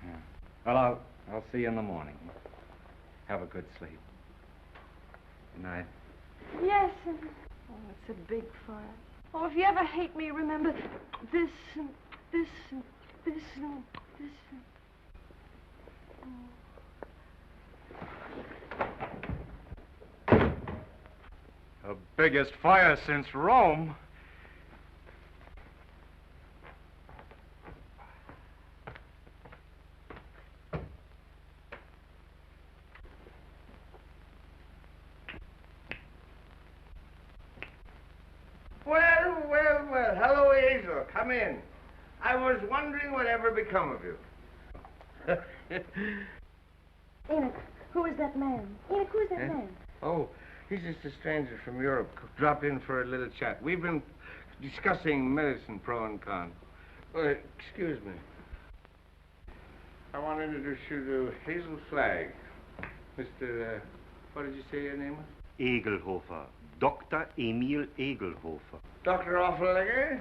Yeah. Well, I'll see you in the morning. Have a good sleep. Good night.
Yes. Oh, it's a big fire. Oh, if you ever hate me, remember this and this and this and this and... Oh.
The biggest fire since Rome.
Well. Hello, Hazel. Come in. I was wondering whatever become of you.
Enoch, who is that man? Enoch, who is that man?
Oh, he's just a stranger from Europe. Dropped in for a little chat. We've been discussing medicine, pro and con. Excuse me. I want to introduce you to Hazel Flagg. Mr. What did you say your name was?
Egelhofer. Dr. Emil Egelhofer.
Dr. Offenlegger?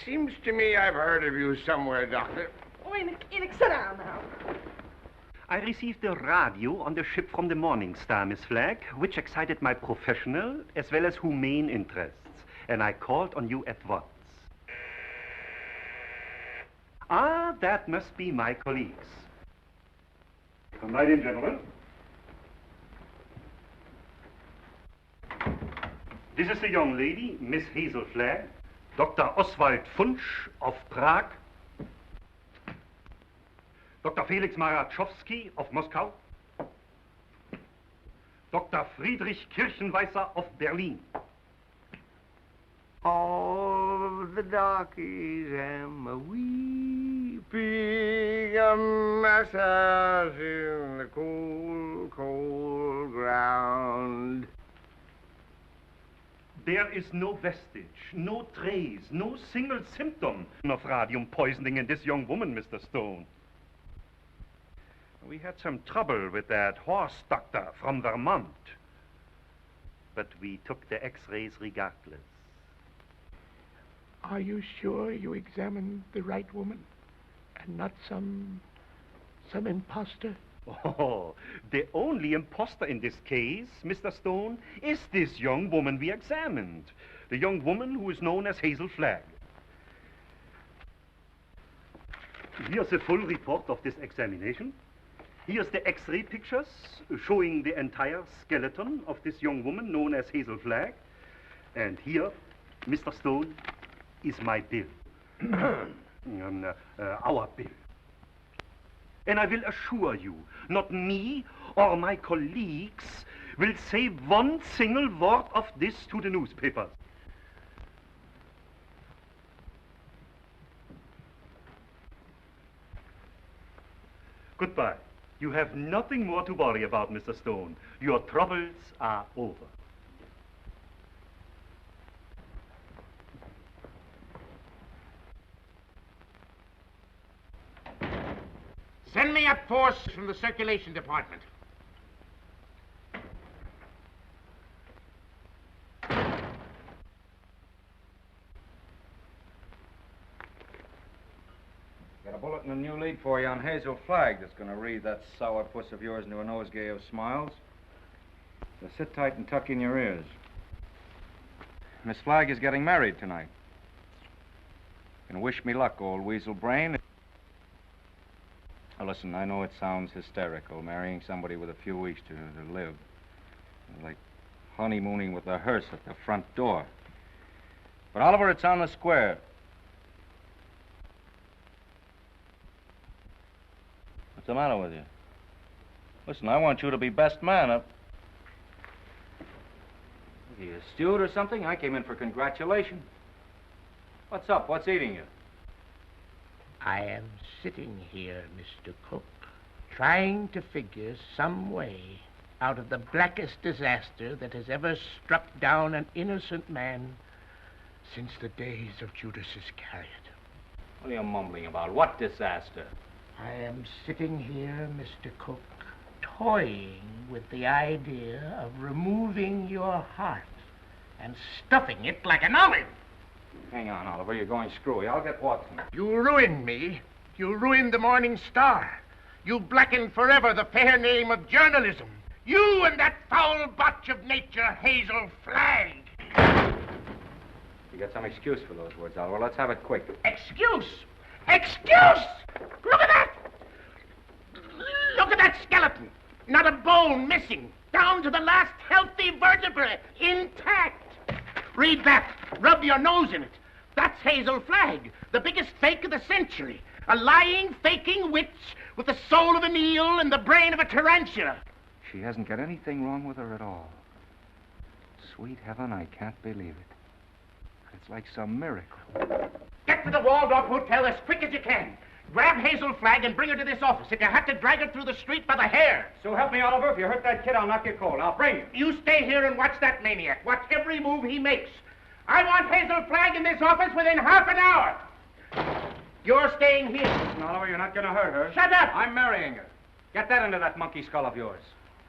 Seems to me I've heard of you somewhere, Doctor.
Oh, Enoch, sit down now.
I received a radio on the ship from the Morning Star, Miss Flagg, which excited my professional as well as humane interests, and I called on you at once. Ah, that must be my colleagues. Come right in, gentlemen. This is the young lady, Miss Hazel Flagg, Dr. Oswald Funsch of Prague, Dr. Felix Marachowski of Moscow, Dr. Friedrich Kirchenweißer of Berlin.
All the darkies am a weeping, a massage in the cold, cold ground.
There is no vestige, no trace, no single symptom of radium poisoning in this young woman, Mr. Stone. We had some trouble with that horse doctor from Vermont, but we took the x-rays regardless.
Are you sure you examined the right woman and not some imposter?
Oh, the only imposter in this case, Mr. Stone, is this young woman we examined. The young woman who is known as Hazel Flagg. Here's a full report of this examination. Here's the x-ray pictures showing the entire skeleton of this young woman known as Hazel Flagg. And here, Mr. Stone, is my bill. our bill. And I will assure you, not me or my colleagues will say one single word of this to the newspapers. Goodbye. You have nothing more to worry about, Mr. Stone. Your troubles are over.
Send me up force from the circulation department.
Got a bulletin and a new lead for you on Hazel Flagg that's going to read that sourpuss of yours into a nosegay of smiles. So sit tight and tuck in your ears. Miss Flagg is getting married tonight. And wish me luck, old weasel brain. Now, listen, I know it sounds hysterical, marrying somebody with a few weeks to live. Like honeymooning with a hearse at the front door. But, Oliver, it's on the square. What's the matter with you? Listen, I want you to be best man up. Are you a steward or something? I came in for congratulations. What's up? What's eating you?
I am sitting here, Mr. Cook, trying to figure some way out of the blackest disaster that has ever struck down an innocent man since the days of Judas Iscariot.
What are you mumbling about? What disaster?
I am sitting here, Mr. Cook, toying with the idea of removing your heart and stuffing it like an olive.
Hang on, Oliver. You're going screwy. I'll get Watson.
You ruined me. You ruined the Morning Star. You blackened forever the fair name of journalism. You and that foul botch of nature, Hazel Flagg.
You got some excuse for those words, Oliver. Let's have it quick.
Excuse? Excuse? Look at that! Look at that skeleton. Not a bone missing. Down to the last healthy vertebrae. Intact. Read that. Rub your nose in it. That's Hazel Flagg, the biggest fake of the century. A lying, faking witch with the soul of an eel and the brain of a tarantula.
She hasn't got anything wrong with her at all. Sweet heaven, I can't believe it. It's like some miracle.
Get to the Waldorf Hotel as quick as you can. Grab Hazel Flagg and bring her to this office. If you have to drag her through the street by the hair.
So help me, Oliver. If you hurt that kid, I'll knock you cold. I'll bring you.
You stay here and watch that maniac. Watch every move he makes. I want Hazel Flagg in this office within half an hour. You're staying here.
Listen, Oliver, you're not going to hurt her.
Shut up!
I'm marrying her. Get that into that monkey skull of yours.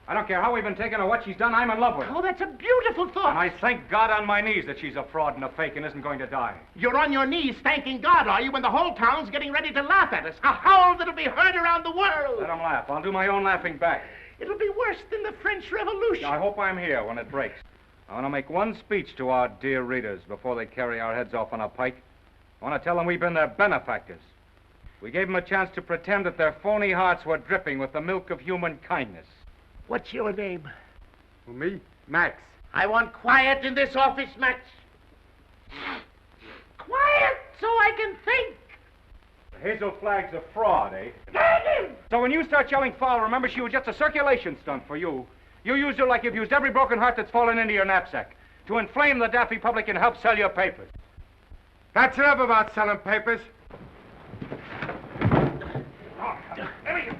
I don't care how we've been taking or what she's done, I'm in love with her.
Oh, that's a beautiful thought.
And I thank God on my knees that she's a fraud and a fake and isn't going to die.
You're on your knees thanking God, are you, when the whole town's getting ready to laugh at us? A howl that'll be heard around the world.
Let them laugh. I'll do my own laughing back.
It'll be worse than the French Revolution.
I hope I'm here when it breaks. I want to make one speech to our dear readers before they carry our heads off on a pike. I want to tell them we've been their benefactors. We gave them a chance to pretend that their phony hearts were dripping with the milk of human kindness.
What's your name?
Who, me? Max.
I want quiet in this office, Max. Quiet so I can think.
Hazel Flagg's a fraud, eh?
Dang him!
So when you start yelling foul, remember she was just a circulation stunt for you. You used her like you've used every broken heart that's fallen into your knapsack to inflame the daffy public and help sell your papers.
That's enough about selling papers.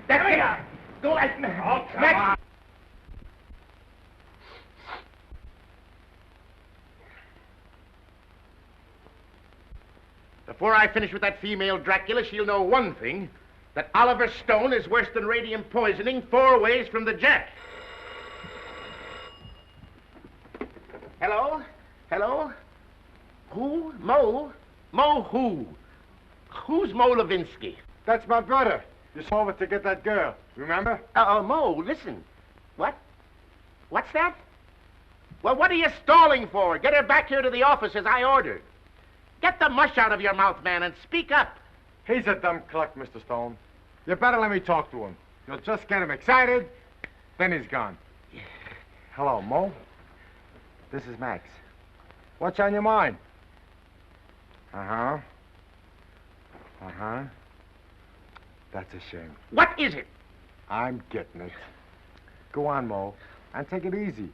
There we are. Go ahead. Max. Before I finish with that female Dracula, she'll know one thing, that Oliver Stone is worse than radium poisoning 4 ways from the Jack. Hello? Hello? Who? Mo? Mo who? Who's Mo Levinsky?
That's my brother. You saw over to get that girl. Remember?
Mo, listen. What? What's that? Well, what are you stalling for? Get her back here to the office as I ordered. Get the mush out of your mouth, man, and speak up.
He's a dumb cluck, Mr. Stone. You better let me talk to him. You'll just get him excited, then he's gone. Hello, Mo. This is Max. What's on your mind? Uh-huh.
Uh-huh. That's a shame.
What is it?
I'm getting it. Go on, Mo, and take it easy.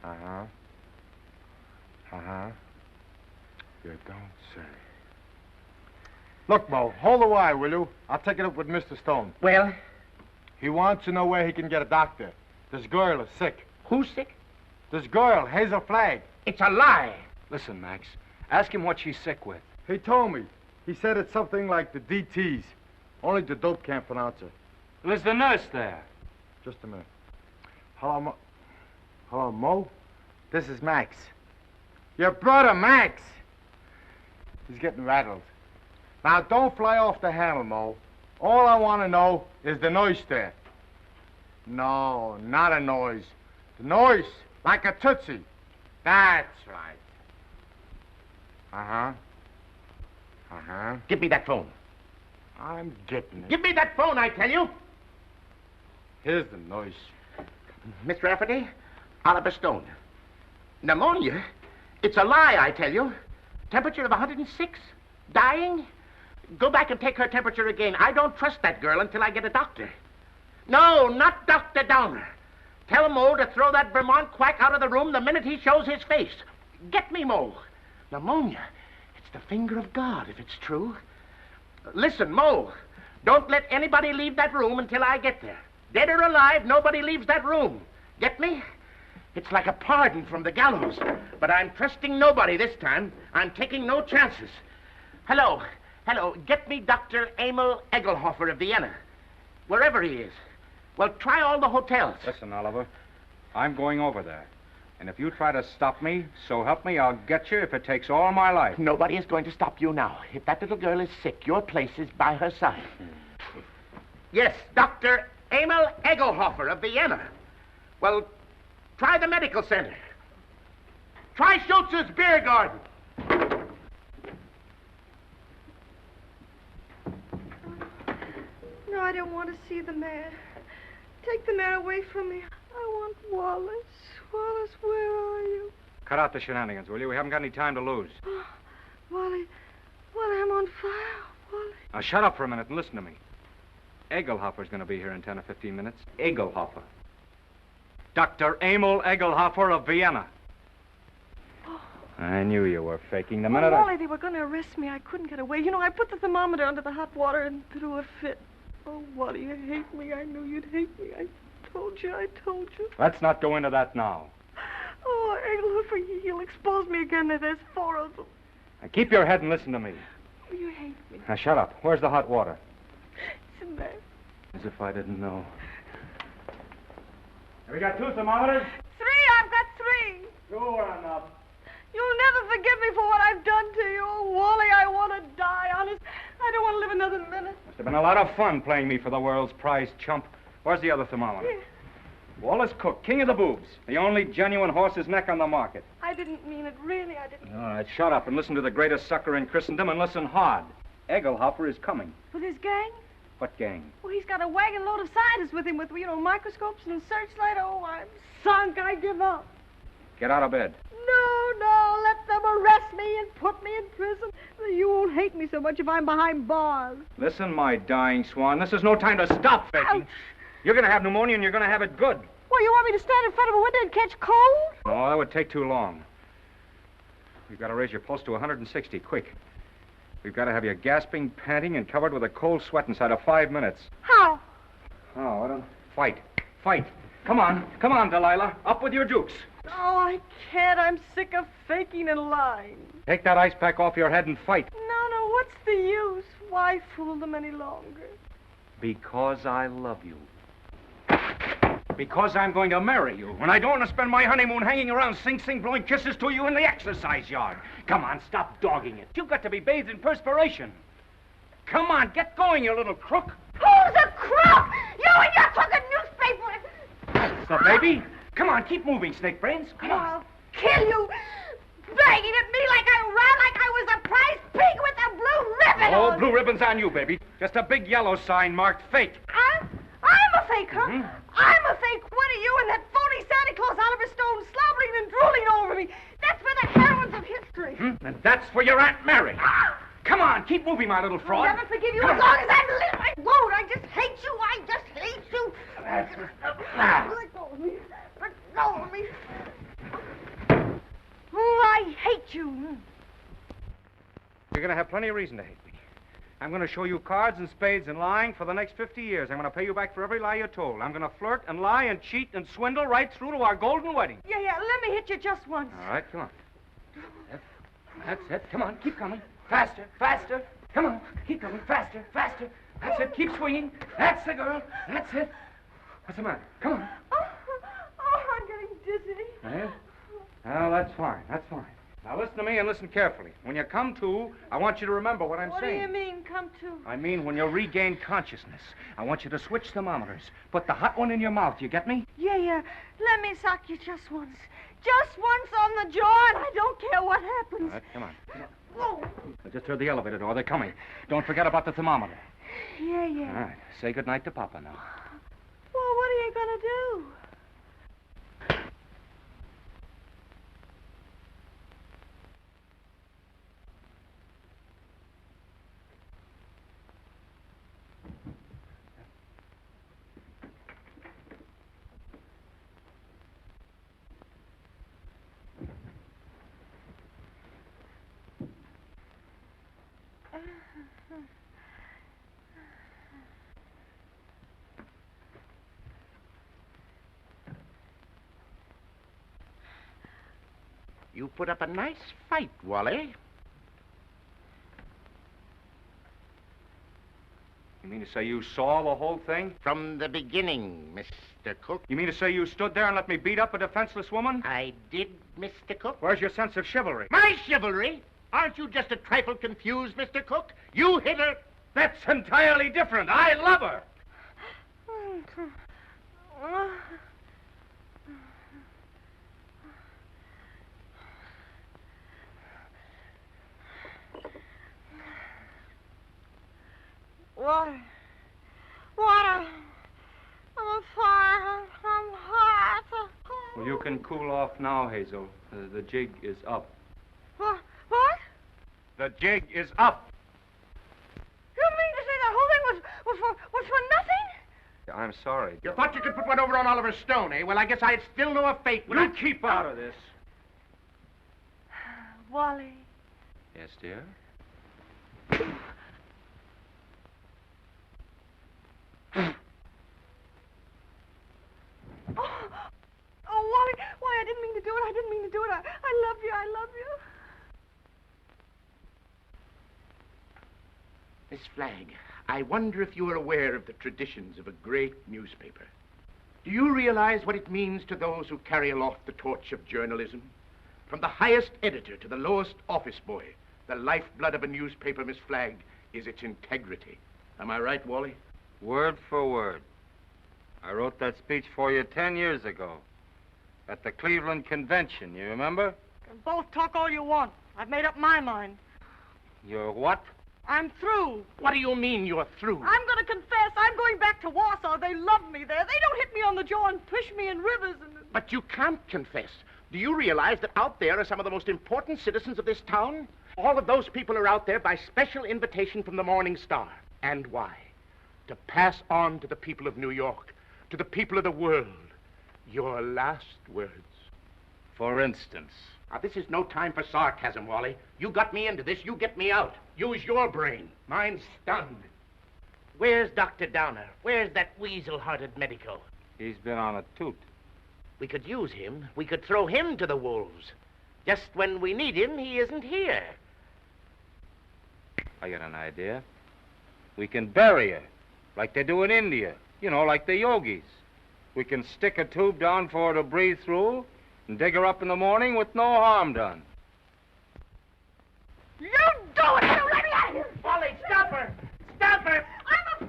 Uh-huh. Uh-huh. You don't say. Look, Mo, hold the wire, will you? I'll take it up with Mr. Stone.
Well?
He wants to know where he can get a doctor. This girl is sick.
Who's sick?
This girl, Hazel Flagg.
It's a lie.
Listen, Max. Ask him what she's sick with.
He told me. He said it's something like the DTs. Only the dope can't pronounce it.
Well, is the nurse there?
Just a minute. Hello, Mo. Hello, Mo? This is Max. Your brother, Max. He's getting rattled. Now, don't fly off the handle, Mo. All I want to know is the noise there. No, not a noise. The noise, like a tootsie. That's right. Uh-huh. Uh-huh.
Give me that phone.
I'm getting it.
Give me that phone, I tell you.
Here's the noise.
Miss Rafferty, Oliver Stone. Pneumonia? It's a lie, I tell you. Temperature of 106? Dying? Go back and take her temperature again. I don't trust that girl until I get a doctor. No, not Dr. Downer. Tell Mo to throw that Vermont quack out of the room the minute he shows his face. Get me, Mo. Pneumonia. It's the finger of God, if it's true. Listen, Mo, don't let anybody leave that room until I get there. Dead or alive, nobody leaves that room. Get me? It's like a pardon from the gallows. But I'm trusting nobody this time. I'm taking no chances. Hello. Hello. Get me Dr. Emil Egelhofer of Vienna. Wherever he is. Well, try all the hotels.
Listen, Oliver, I'm going over there. And if you try to stop me, so help me, I'll get you if it takes all my life.
Nobody is going to stop you now. If that little girl is sick, your place is by her side. Yes, Dr. Emil Egelhofer of Vienna. Well, try the medical center. Try Schultz's beer garden.
No, I don't want to see the mayor. Take the mayor away from me. I want Wallace. Wallace, where are you?
Cut out the shenanigans, will you? We haven't got any time to lose.
Oh, Wally, I'm on fire, Wally.
Now, shut up for a minute and listen to me. Egelhofer's going to be here in 10 or 15 minutes. Egelhofer. Dr. Emil Egelhofer of Vienna.
Oh.
I knew you were faking the
Oh,
minute
Wally, they were going to arrest me. I couldn't get away. You know, I put the thermometer under the hot water and threw a fit. Oh, Wally, you hate me. I knew you'd hate me. I told you.
Let's not go into that now.
Oh, Egelhofer, he'll expose me again. There's 4 of them.
Now, keep your head and listen to me.
Oh, you hate me.
Now, shut up. Where's the hot water?
It's in there.
As if I didn't know. Have we got 2 thermometers?
3, I've got 3.
Go on up.
You'll never forgive me for what I've done to you. Oh, Wally, I want to die, honest. I don't want to live another minute.
Must have been a lot of fun playing me for the world's prize chump. Where's the other thermometer?
Here.
Wallace Cook, king of the boobs. The only genuine horse's neck on the market.
I didn't mean it, really, I didn't.
All right, shut up and listen to the greatest sucker in Christendom and listen hard. Egelhofer is coming.
With his gang?
What gang?
Well, he's got a wagon load of scientists with him with, microscopes and searchlight. Oh, I'm sunk. I give up.
Get out of bed.
No, let them arrest me and put me in prison. You won't hate me so much if I'm behind bars.
Listen, my dying swan, this is no time to stop faking.
Ouch.
You're going to have pneumonia and you're going to have it good.
Well, you want me to stand in front of a window and catch cold?
No, that would take too long. We've got to raise your pulse to 160, quick. We've got to have you gasping, panting, and covered with a cold sweat inside of 5 minutes.
How?
Oh, I don't... Fight. Come on, Delilah. Up with your jukes.
Oh, I can't. I'm sick of faking and lying.
Take that ice pack off your head and fight.
No, what's the use? Why fool them any longer?
Because I love you. Because I'm going to marry you. And I don't want to spend my honeymoon hanging around Sing Sing blowing kisses to you in the exercise yard. Come on, stop dogging it. You've got to be bathed in perspiration. Come on, get going, you little crook.
Who's a crook? You and your crooked newspaper.
That's the baby. Come on, keep moving, Snake Brains. Come on.
I'll kill you. Begging at me like I was a prize pig with a blue ribbon
Oh,
on.
blue ribbon's on you, baby. Just a big yellow sign marked fake.
I'm a fake, huh?
Mm-hmm.
I'm a fake. What are you and that phony Santa Claus Oliver Stone slobbering and drooling over me? That's for the heroines of history.
And that's for your Aunt Mary. Come on, keep moving, my little fraud.
I'll never forgive you as long as I live. I won't. I just hate you. I just hate you. Let go of me. Let go of me. Oh, I hate you.
You're going to have plenty of reason to hate me. I'm going to show you cards and spades and lying for the next 50 years. I'm going to pay you back for every lie you told. I'm going to flirt and lie and cheat and swindle right through to our golden wedding.
Yeah, let me hit you just once.
All right, come on. That's it. Come on, keep coming. Faster, faster. Come on, keep coming. Faster, faster. That's it. Keep swinging. That's the girl. That's it. What's the matter? Come on.
Oh, I'm getting dizzy.
Yeah? Well, that's fine. That's fine. Now listen to me and listen carefully. When you come to, I want you to remember what I'm saying.
What do you mean, come to?
I mean when you regain consciousness. I want you to switch thermometers. Put the hot one in your mouth. You get me?
Yeah. Let me sock you just once. Just once on the jaw, and I don't care what happens.
All right, come on.
Whoa.
I just heard the elevator door. They're coming. Don't forget about the thermometer.
Yeah.
All right. Say goodnight to Papa now.
Well, what are you going to do?
You put up a nice fight, Wally.
You mean to say you saw the whole thing?
From the beginning, Mr. Cook.
You mean to say you stood there and let me beat up a defenseless woman?
I did, Mr. Cook.
Where's your sense of chivalry?
My chivalry? Aren't you just a trifle confused, Mr. Cook? You hit her.
That's entirely different. I love her.
Water. I'm on fire. I'm hot.
Well, you can cool off now, Hazel. The jig is up.
What?
The jig is up.
You mean to say the whole thing was for nothing?
I'm sorry.
You thought you could put one over on Oliver Stone, eh? Well, I guess I'd still know a fake.
You keep out of this.
Wally.
Yes, dear?
Oh, Wally, why, I didn't mean to do it. I didn't mean to do it. I love you. I love you.
Miss Flagg, I wonder if you are aware of the traditions of a great newspaper. Do you realize what it means to those who carry aloft the torch of journalism? From the highest editor to the lowest office boy, the lifeblood of a newspaper, Miss Flagg, is its integrity. Am I right, Wally?
Word for word. I wrote that speech for you 10 years ago at the Cleveland Convention, you remember?
You can both talk all you want. I've made up my mind.
You're what?
I'm through.
What do you mean you're through?
I'm going to confess. I'm going back to Warsaw. They love me there. They don't hit me on the jaw and push me in rivers and...
But you can't confess. Do you realize that out there are some of the most important citizens of this town? All of those people are out there by special invitation from the Morning Star. And why? To pass on to the people of New York, to the people of the world, your last words.
For instance?
Now, this is no time for sarcasm, Wally. You got me into this, you get me out. Use your brain. Mine's stunned.
Where's Dr. Downer? Where's that weasel-hearted medico?
He's been on a toot.
We could use him. We could throw him to the wolves. Just when we need him, he isn't here.
I got an idea. We can bury her, like they do in India. You know, like the yogis. We can stick a tube down for her to breathe through and dig her up in the morning with no harm done.
You do it! You let me out of here!
Wally, stop her! Stop her!
I'm a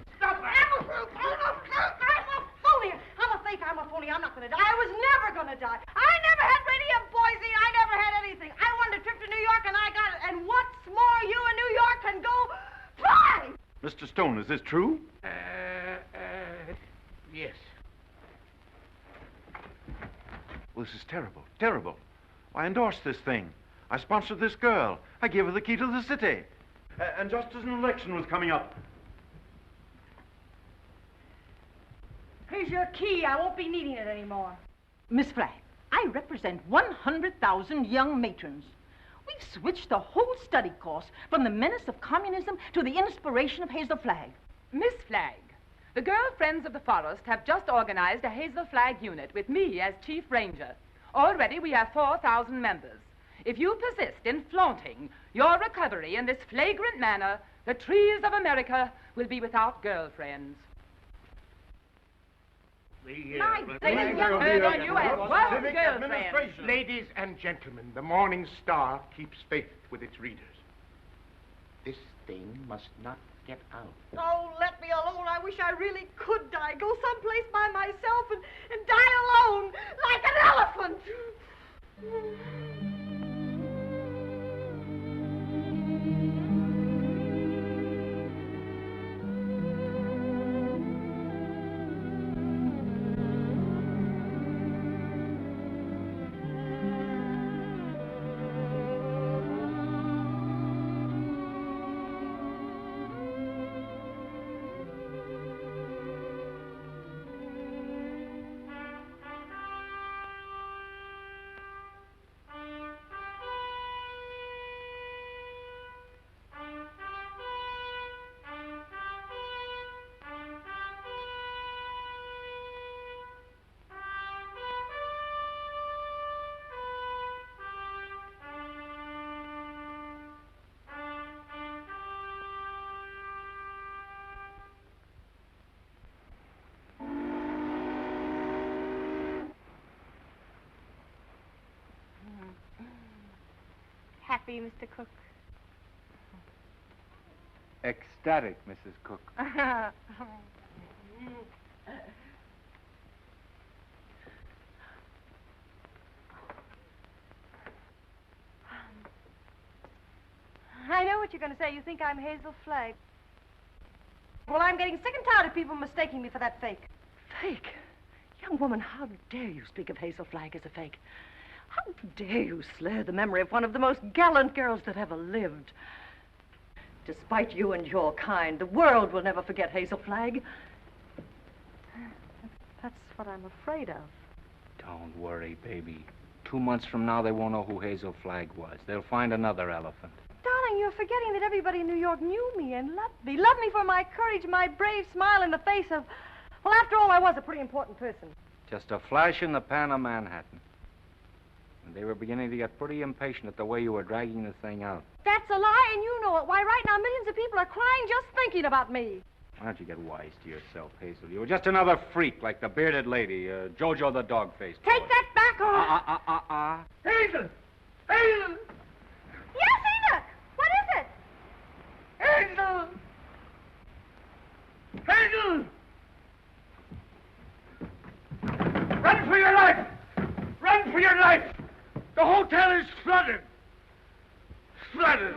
phony! I'm a fake, I'm a phony. I'm not going to die. I was never going to die. I never had radium poisoning. I never had anything. I wanted a trip to New York, and I got it. And what's more, you in New York can go fly!
Mr. Stone, is this true?
Yes.
Well, this is terrible, terrible. I endorsed this thing. I sponsored this girl. I gave her the key to the city.
And just as an election was coming up.
Here's your key. I won't be needing it anymore.
Miss Flagg, I represent 100,000 young matrons. We've switched the whole study course from the menace of communism to the inspiration of Hazel Flagg.
Miss Flagg, the Girl Friends of the Forest have just organized a Hazel Flag unit with me as Chief Ranger. Already we have 4,000 members. If you persist in flaunting your recovery in this flagrant manner, the trees of America will be without girlfriends.
Ladies and gentlemen, the Morning Star keeps faith with its readers. This thing must not get out.
Oh, let me alone. I wish I really could die. Go someplace by myself and die alone, like an elephant. Happy, Mr. Cook?
Ecstatic, Mrs. Cook.
I know what you're going to say. You think I'm Hazel Flagg. Well, I'm getting sick and tired of people mistaking me for that fake.
Fake? Young woman, how dare you speak of Hazel Flagg as a fake? How dare you slur the memory of one of the most gallant girls that ever lived? Despite you and your kind, the world will never forget Hazel Flagg.
That's what I'm afraid of.
Don't worry, baby. 2 months from now, they won't know who Hazel Flagg was. They'll find another elephant.
Darling, you're forgetting that everybody in New York knew me and loved me. Loved me for my courage, my brave smile in the face of... Well, after all, I was a pretty important person.
Just a flash in the pan of Manhattan. And they were beginning to get pretty impatient at the way you were dragging the thing out.
That's a lie, and you know it. Why, right now, millions of people are crying just thinking about me.
Why don't you get wise to yourself, Hazel? You were just another freak like the bearded lady, Jojo the dog-faced boy.
Take that back, or...
Hazel! Hazel!
Yes, Enoch! What is it?
Hazel! Hazel! Run for your life! Run for your life! The hotel is flooded! Flooded!